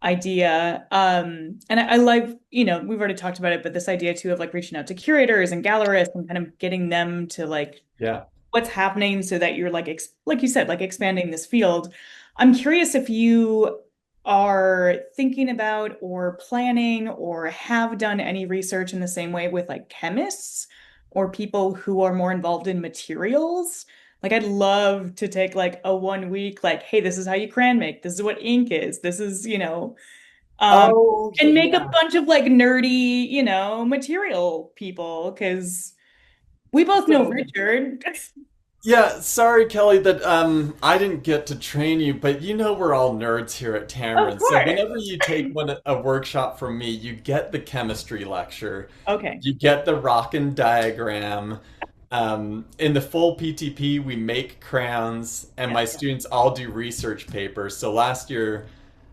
idea. And I like, we've already talked about it, but this idea too of like reaching out to curators and gallerists and kind of getting them to like Yeah. what's happening so that you're like you said, like expanding this field. I'm curious if you are thinking about or planning or have done any research in the same way with like chemists or people who are more involved in materials. Like I'd love to take like a 1 week, like, hey, this is how you crayon make. This is what ink is. This is, Oh, and make a yeah. bunch of like nerdy, material people, because we both know Richard. Yeah, sorry, Kelly, that I didn't get to train you, but we're all nerds here at Of Tamarind. So course. whenever you take a workshop from me, you get the chemistry lecture, Okay. you get the rockin' diagram. In the full PTP, we make crayons, and my students all do research papers. So last year,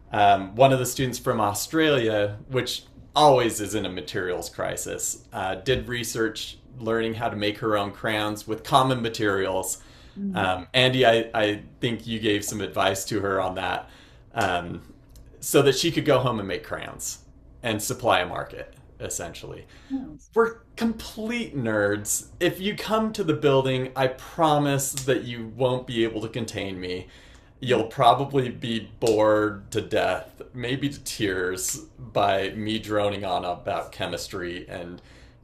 one of the students from Australia, which always is in a materials crisis, did research learning how to make her own crayons with common materials. Andy, I think you gave some advice to her on that, so that she could go home and make crayons and supply a market, essentially. Nice. We're complete nerds. If you come to the building, I promise that you won't be able to contain me. You'll probably be bored to death, maybe to tears, by me droning on about chemistry and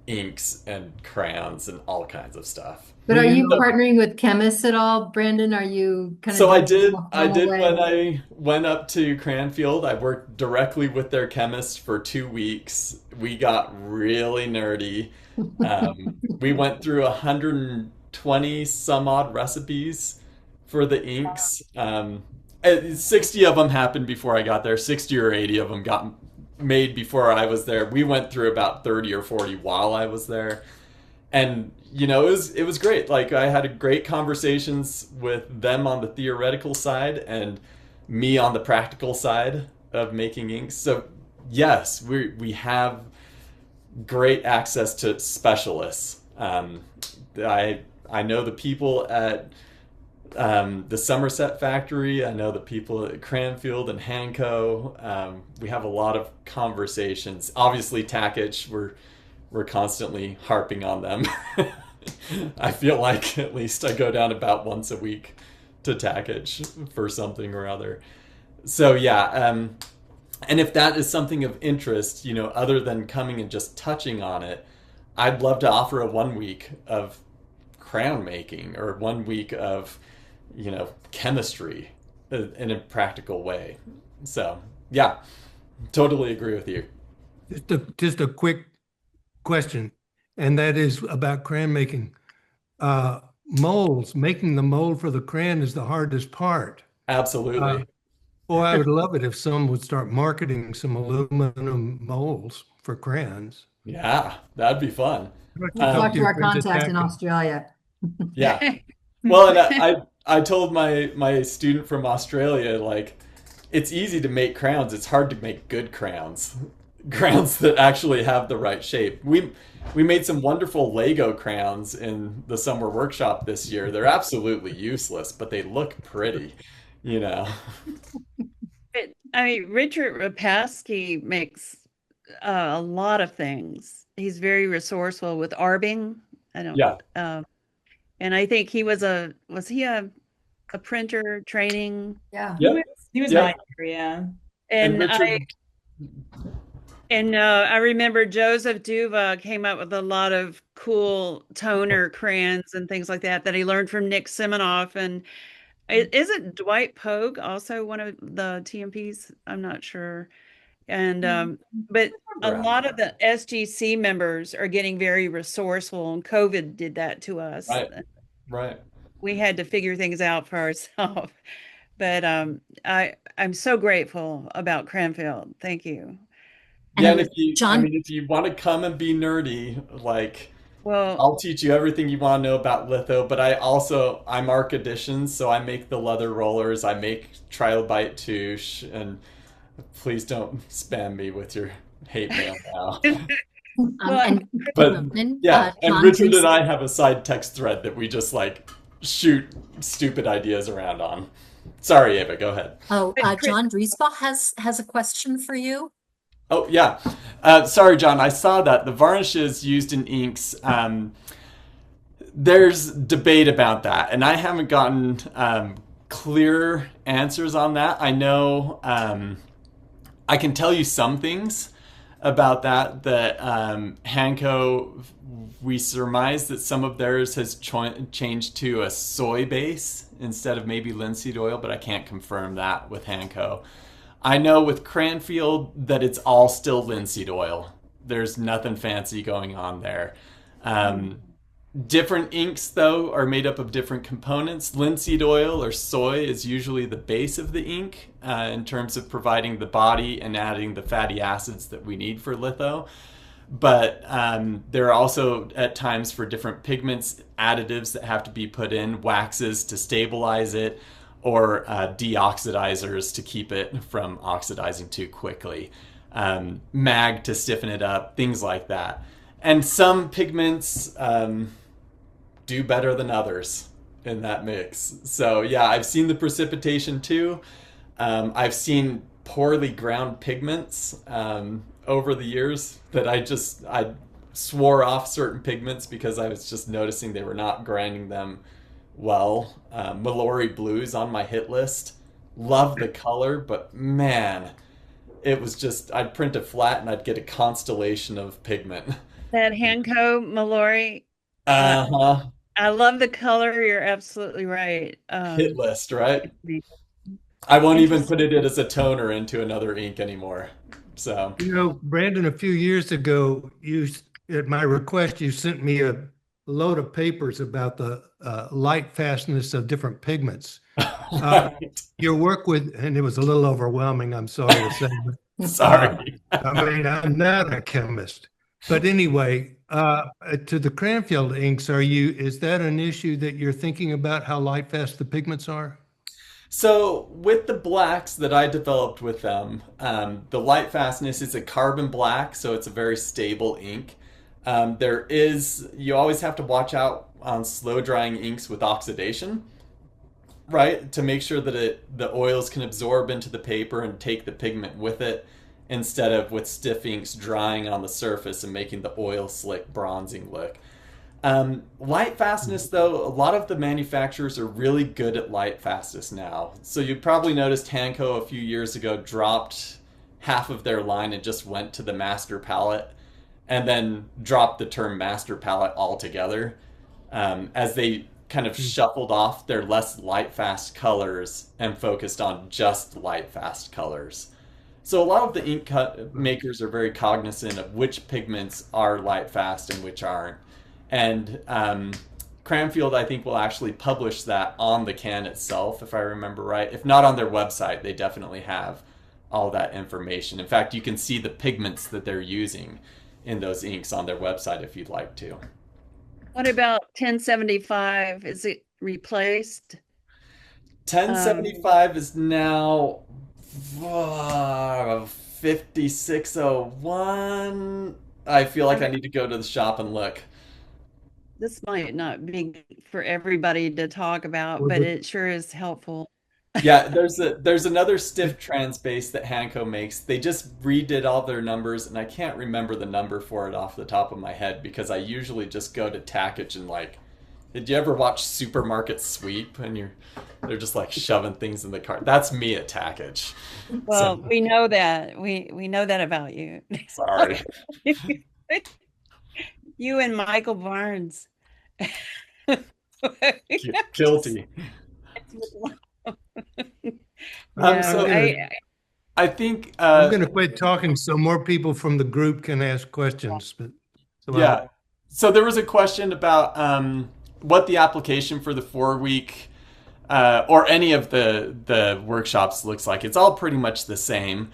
inks and crayons and all kinds of stuff. But are you partnering with chemists at all, Brandon? Are you kind of So I doing did. it the I did formal when way? I went up to Cranfield. I worked directly with their chemist for 2 weeks. We got really nerdy. We went through 120 some odd recipes for the inks. 60 of them happened before I got there. 60 or 80 of them got made before I was there. We went through about 30 or 40 while I was there. And it was great. Like I had great conversations with them on the theoretical side and me on the practical side of making inks. So yes, we have great access to specialists. I I know the people at the Somerset factory. I know the people at Cranfield and Hanco. We have a lot of conversations. Obviously, Takich, we're constantly harping on them. I feel like at least I go down about once a week to Takich for something or other. So yeah, and if that is something of interest, other than coming and just touching on it, I'd love to offer a 1 week of crayon making or 1 week of chemistry in a practical way. So yeah, totally agree with you. Just a quick question, and that is about crayon making. Molds, making the mold for the crayon is the hardest part. Absolutely. Boy, I would love it if someone would start marketing some aluminum molds for crayons. Yeah, that'd be fun. We'll talk to our contact in Australia. Yeah. Well, and I told my student from Australia, like, it's easy to make crayons. It's hard to make good crayons. Crayons that actually have the right shape. We made some wonderful Lego crayons in the summer workshop this year. They're absolutely useless, but they look pretty, I mean, Richard Rapaski makes a lot of things. He's very resourceful with arbing. I don't. Yeah. And I think he was a printer training. Yeah. Yep. He was Yep. my area. And Richard, I remember Joseph Duva came up with a lot of cool toner crayons and things like that he learned from Nick Siminoff. And isn't Dwight Pogue also one of the TMPs? I'm not sure. And but a lot of the SGC members are getting very resourceful, and COVID did that to us. Right. We had to figure things out for ourselves. But I'm so grateful about Cranfield. Thank you. Yeah, And and John, if you want to come and be nerdy, like, Well, I'll teach you everything you want to know about litho, but I mark additions, so I make the leather rollers, I make trilobite touche, and please don't spam me with your hate mail now. and But yeah, and John Richard Dries- and I have a side text thread that we just like shoot stupid ideas around on. Sorry, Ava, go ahead. John Driesbach has a question for you. Oh, yeah. Sorry, John, I saw that. The varnishes used in inks, there's debate about that, and I haven't gotten clear answers on that. I know I can tell you some things about that Hanco, we surmise that some of theirs has changed to a soy base instead of maybe linseed oil, but I can't confirm that with Hanco. I know with Cranfield that it's all still linseed oil. There's nothing fancy going on there. Different inks, though, are made up of different components. Linseed oil or soy is usually the base of the ink in terms of providing the body and adding the fatty acids that we need for litho. But there are also, at times, for different pigments, additives that have to be put in, waxes to stabilize it, or deoxidizers to keep it from oxidizing too quickly, mag to stiffen it up, things like that. And some pigments do better than others in that mix. So yeah, I've seen the precipitation too. I've seen poorly ground pigments over the years that I swore off certain pigments because I was just noticing they were not grinding them well. Mallory Blue's on my hit list. Love the color, but man, it was just, I'd print a flat and I'd get a constellation of pigment. that Hanco Mallory, Uh-huh. I love the color. You're absolutely right. Hit list, right? I won't even put it as a toner into another ink anymore. So, Brandon, a few years ago, at my request, you sent me a load of papers about the light fastness of different pigments. right. Your work with, and it was a little overwhelming, I'm sorry to say. But, Sorry. I mean, I'm not a chemist. But anyway, to the Cranfield inks, is that an issue that you're thinking about, how light fast the pigments are? So with the blacks that I developed with them, the light fastness is a carbon black, so it's a very stable ink. You always have to watch out on slow drying inks with oxidation, right? To make sure that the oils can absorb into the paper and take the pigment with it, instead of with stiff inks drying on the surface and making the oil slick bronzing look. Light fastness, though, a lot of the manufacturers are really good at light fastness now. So you probably noticed Hanko a few years ago dropped half of their line and just went to the master palette, and then dropped the term master palette altogether, as they kind of shuffled off their less light fast colors and focused on just light fast colors. So a lot of the ink cut makers are very cognizant of which pigments are light fast and which aren't. And Cranfield, I think, will actually publish that on the can itself, if I remember right. If not on their website, they definitely have all that information. In fact, you can see the pigments that they're using in those inks on their website if you'd like to. What about 1075? Is it replaced? 1075 is now 5601. I feel like I need to go to the shop and look. This might not be for everybody to talk about, but it sure is helpful. Yeah, there's another stiff trans base that Hanko makes. They just redid all their numbers, and I can't remember the number for it off the top of my head because I usually just go to Tackage and like, did you ever watch Supermarket Sweep and they're just like shoving things in the cart? That's me at Tackage. Well, we know that. We know that about you. Sorry. You and Michael Barnes. Guilty. No, I think I'm going to quit talking so more people from the group can ask questions. Yeah. So there was a question about what the application for the 4-week or any of the workshops looks like. It's all pretty much the same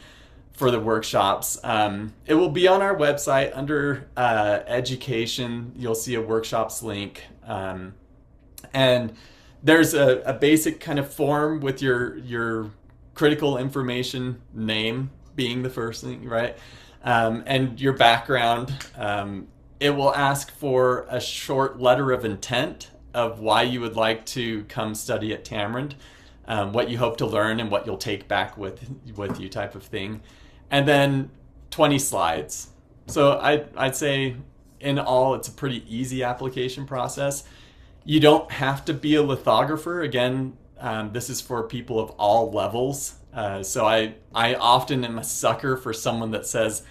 for the workshops. It will be on our website under education. You'll see a workshops link. And there's a basic kind of form with your critical information, name being the first thing, right? And your background. It will ask for a short letter of intent of why you would like to come study at Tamarind, what you hope to learn and what you'll take back with you type of thing. And then 20 slides. So I'd say in all, it's a pretty easy application process. You don't have to be a lithographer. Again, this is for people of all levels. So I often am a sucker for someone that says,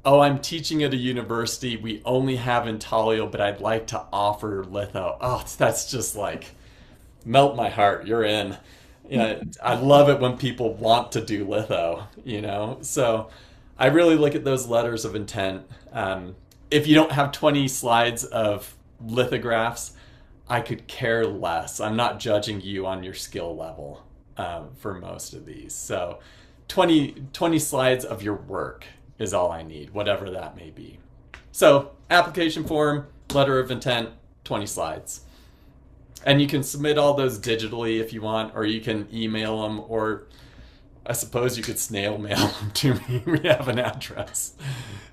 oh, I'm teaching at a university. We only have intaglio, but I'd like to offer litho. Oh, that's just like, melt my heart. You're in. I love it when people want to do litho, So I really look at those letters of intent. If you don't have 20 slides of lithographs, I could care less. I'm not judging you on your skill level for most of these. So 20 slides of your work is all I need, whatever that may be. So application form, letter of intent, 20 slides. And you can submit all those digitally if you want, or you can email them, or I suppose you could snail mail them to me. We have an address.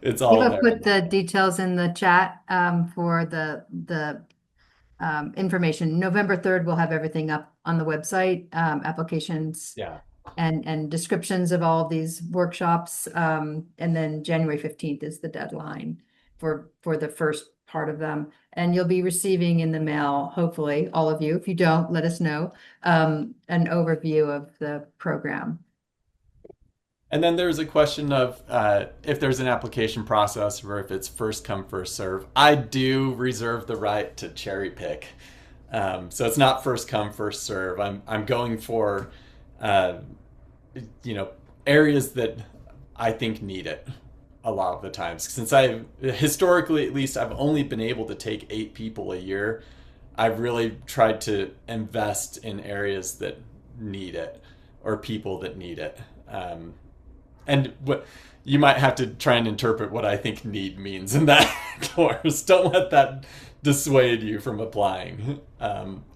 It's all Eva there. put the details in the chat for the information. November 3rd, we'll have everything up on the website, applications and descriptions of all of these workshops. And then January 15th is the deadline for the first part of them. And you'll be receiving in the mail, hopefully, all of you, if you don't, let us know, an overview of the program. And then there's a question of if there's an application process or if it's first come, first serve. I do reserve the right to cherry pick. So it's not first come, first serve. I'm going for, areas that I think need it a lot of the times. Since historically, at least, I've only been able to take 8 people a year. I've really tried to invest in areas that need it or people that need it. And what you might have to try and interpret what I think need means in that course. Don't let that dissuade you from applying.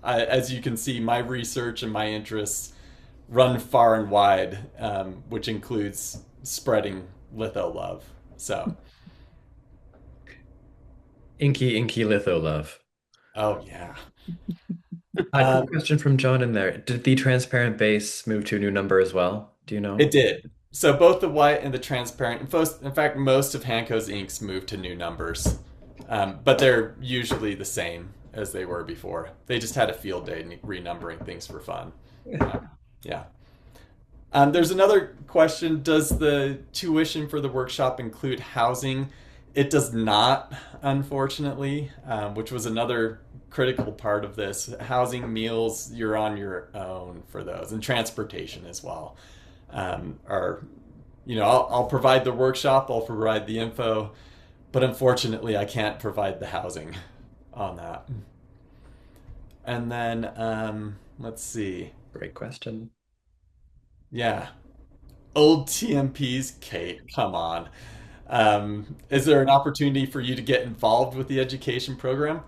As you can see, my research and my interests run far and wide, which includes spreading litho love. So, Inky litho love. Oh, yeah. Quick question from John in there. Did the transparent base move to a new number as well? Do you know? It did. So both the white and the transparent, in fact, most of Hanko's inks moved to new numbers, but they're usually the same as they were before. They just had a field day renumbering things for fun. Yeah. There's another question. Does the tuition for the workshop include housing? It does not, unfortunately, which was another critical part of this. Housing, meals, you're on your own for those, and transportation as well. Are I'll provide the workshop, I'll provide the info, but unfortunately, I can't provide the housing on that. And then let's see. Great question. Yeah. Old TMPs, Kate, come on. Is there an opportunity for you to get involved with the education program?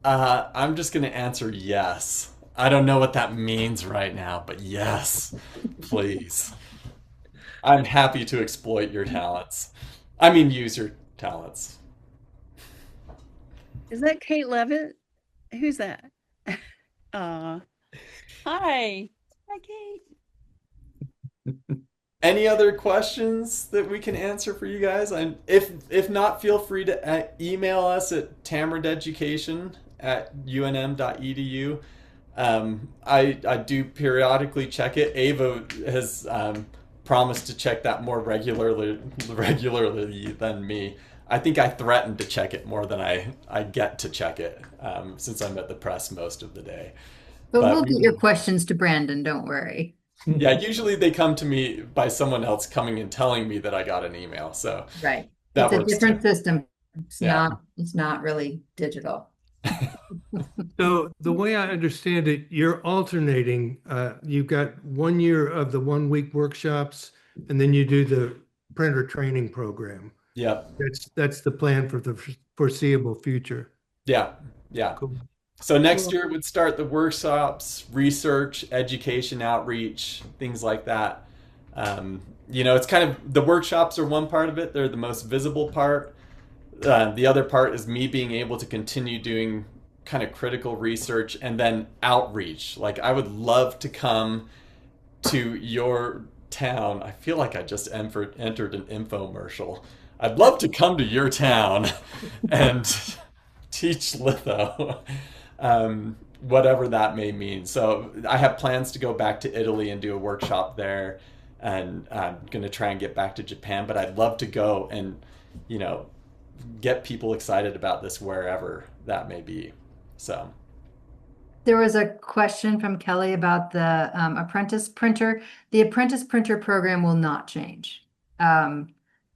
I'm just going to answer yes. I don't know what that means right now, but yes, please. I'm happy to exploit your talents. I mean, use your talents. Is that Kate Levitt? Who's that? Hi. Hi, Kate. Any other questions that we can answer for you guys? If not, feel free to email us at tamarindeducation@unm.edu. I do periodically check it. Ava has promised to check that more regularly than me. I think I threaten to check it more than I get to check it, since I'm at the press most of the day. But we'll get your questions to Brandon, don't worry. Yeah, usually they come to me by someone else coming and telling me that I got an email. So Right. that It's a works different too. system. Yeah. It's not really digital. So the way I understand it, you're alternating. You've got 1 year of the 1 week workshops, and then you do the printer training program. Yep. That's the plan for the foreseeable future. Yeah. Yeah. Cool. So next year would start the workshops, research, education, outreach, things like that. It's kind of the workshops are one part of it. They're the most visible part. The other part is me being able to continue doing kind of critical research and then outreach. Like I would love to come to your town. I feel like I just entered an infomercial. I'd love to come to your town and teach litho, whatever that may mean. So I have plans to go back to Italy and do a workshop there, and I'm going to try and get back to Japan, but I'd love to go and, get people excited about this wherever that may be. So There was a question from Kelly about the apprentice printer. The apprentice printer program will not change.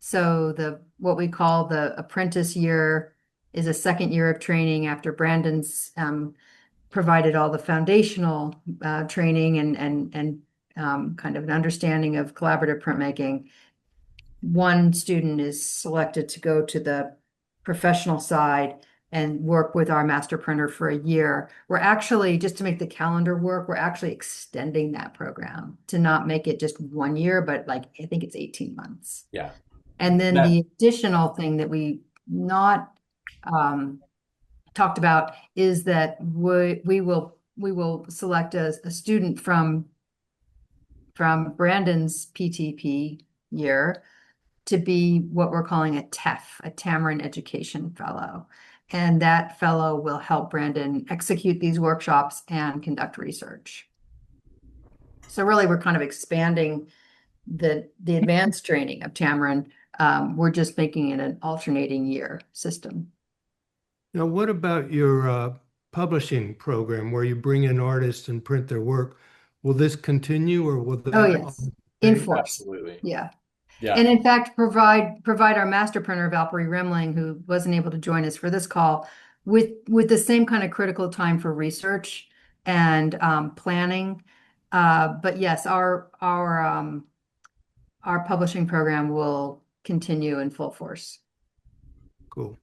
So what we call the apprentice year is a second year of training after Brandon's provided all the foundational training and kind of an understanding of collaborative printmaking. One student is selected to go to the professional side and work with our master printer for a year. We're actually, just to make the calendar work, we're actually extending that program to not make it just 1 year, but like, I think it's 18 months. yeah. And then the additional thing that we not talked about is that we will select a student from Brandon's PTP year to be what we're calling a TEF, a Tamarind Education Fellow. And that fellow will help Brandon execute these workshops and conduct research. So really, we're kind of expanding the advanced training of Tamarind. We're just making it an alternating year system. Now, what about your publishing program where you bring in artists and print their work? Will this continue, or will that? Oh, yes. Enforce. Absolutely. Yeah. Yeah. And in fact, provide our master printer, Valkyrie Remling, who wasn't able to join us for this call, with the same kind of critical time for research and planning. But yes, our publishing program will continue in full force. Cool.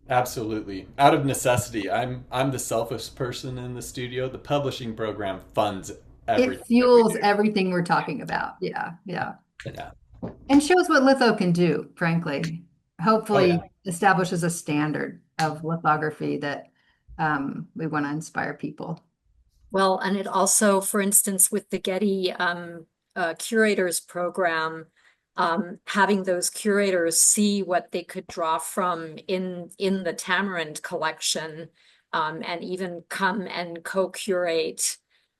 Absolutely. Out of necessity. I'm the selfish person in the studio. The publishing program funds everything. It fuels everything we're talking about. Yeah. Yeah. And shows what litho can do, frankly. Hopefully establishes a standard of lithography that we want to inspire people. Well, and it also, for instance, with the Getty Curators Program, having those curators see what they could draw from in the Tamarind collection, and even come and co-curate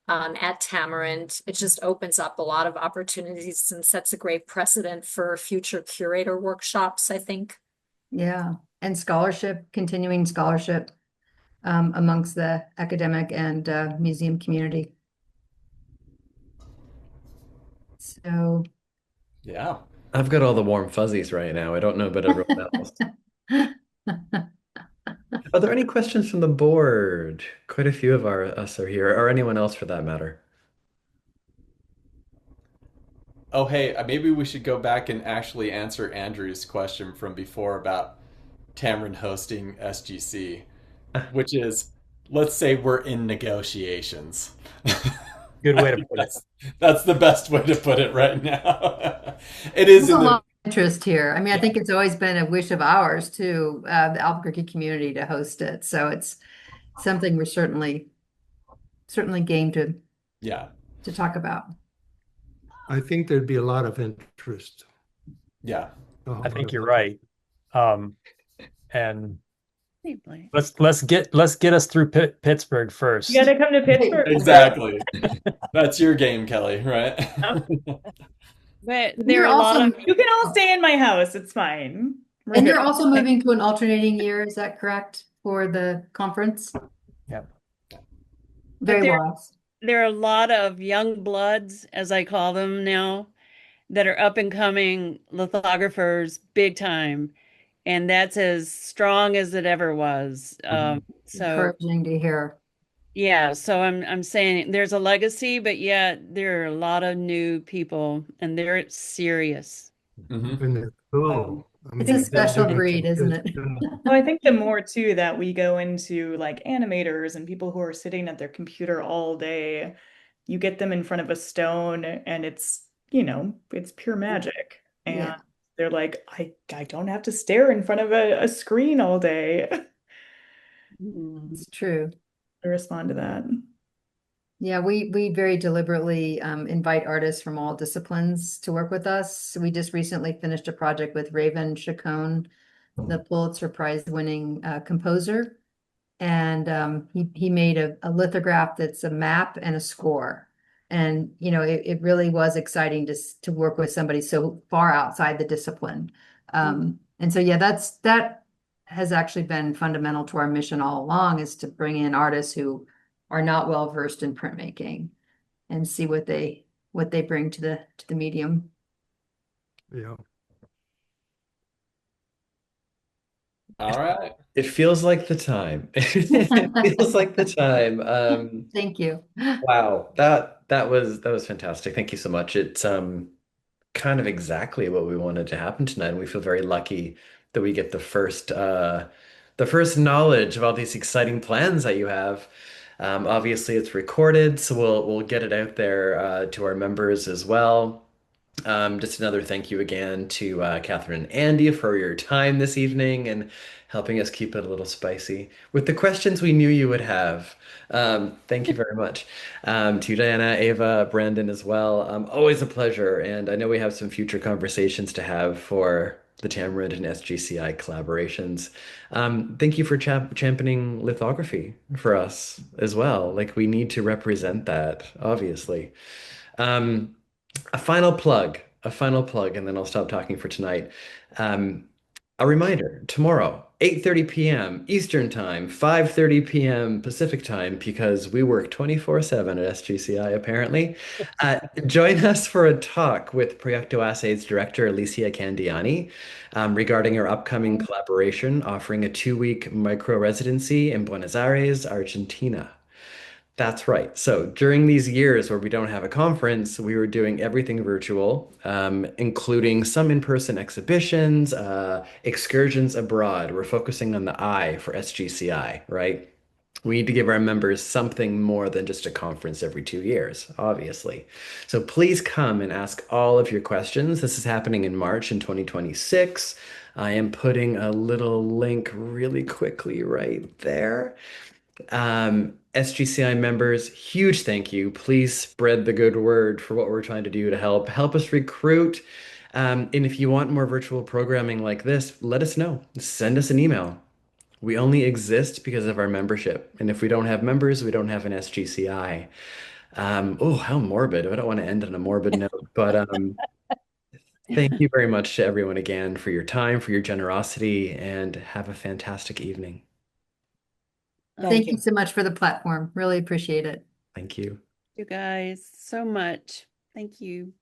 at Tamarind, it just opens up a lot of opportunities and sets a great precedent for future curator workshops, I think. Yeah, and scholarship, continuing scholarship amongst the academic and museum community. So, Yeah. I've got all the warm fuzzies right now. I don't know about everyone else. Are there any questions from the board? Quite a few of us are here, or anyone else for that matter. Oh, hey, maybe we should go back and actually answer Andrew's question from before about Tamarind hosting SGC, which is, let's say we're in negotiations. Good way to put it. That's the best way to put it right now. It is there's in a lot the of interest here. I mean, I yeah. think it's always been a wish of ours too, the Albuquerque community to host it. So it's something we're certainly game Yeah. to talk about. I think there'd be a lot of interest. Yeah. I think you're right. And Hey, Blaine. let's get us through Pittsburgh first. You gotta come to Pittsburgh. Exactly. That's your game, Kelly, right? But You're there are a lot also- of You can all stay in my house. It's fine. We're And good. you're also moving to an alternating year, is that correct, for the conference? Yeah. Very there- wise. there are a lot of young bloods, as I call them now, that are up and coming lithographers big time. And that's as strong as it ever was. So Encouraging to hear. yeah, so I'm saying there's a legacy, but yet there are a lot of new people and they're serious. Mhm. And they're cool. I It's a they're special doing breed, some isn't good it? stuff. Well, I think the more too that we go into like animators and people who are sitting at their computer all day, you get them in front of a stone and it's pure magic. And Yeah. they're like, I don't have to stare in front of a screen all day. It's true. I respond to that. Yeah, we very deliberately invite artists from all disciplines to work with us. So we just recently finished a project with Raven Chacon, the Pulitzer Prize winning composer. And he made a lithograph that's a map and a score. And it really was exciting to work with somebody so far outside the discipline. And so yeah, that has actually been fundamental to our mission all along, is to bring in artists who are not well versed in printmaking and see what they bring to the medium. Yeah. All right. It feels like the time. It feels like the time. Thank you. Wow, that was fantastic. Thank you so much. It's kind of exactly what we wanted to happen tonight, and we feel very lucky that we get the first knowledge of all these exciting plans that you have. Obviously, it's recorded, so we'll get it out there to our members as well. Just another thank you again to Catherine and Andy for your time this evening and helping us keep it a little spicy with the questions we knew you would have. Thank you very much. To Diana, Ava, Brandon as well. Always a pleasure. And I know we have some future conversations to have for the Tamarind and SGCI collaborations. Thank you for championing lithography for us as well. Like, we need to represent that, obviously. Um, a final plug, and then I'll stop talking for tonight. Um, a reminder, tomorrow, 8:30 p.m. Eastern Time, 5:30 p.m. Pacific Time, because we work 24/7 at SGCI, apparently. Join us for a talk with Proyecto Assays director Alicia Candiani regarding our upcoming collaboration offering a 2-week micro residency in Buenos Aires, Argentina. That's right. So during these years where we don't have a conference, we were doing everything virtual, including some in-person exhibitions, excursions abroad. We're focusing on the I for SGCI, right? We need to give our members something more than just a conference every 2 years, obviously. So please come and ask all of your questions. This is happening in March in 2026. I am putting a little link really quickly right there. SGCI members, huge thank you. Please spread the good word for what we're trying to do to help us recruit. And if you want more virtual programming like this, let us know. Send us an email. We only exist because of our membership. And if we don't have members, we don't have an SGCI. Oh, how morbid. I don't want to end on a morbid note, but thank you very much to everyone again for your time, for your generosity, and have a fantastic evening. Thank you so much for the platform. Really appreciate it. Thank you. You guys so much. Thank you.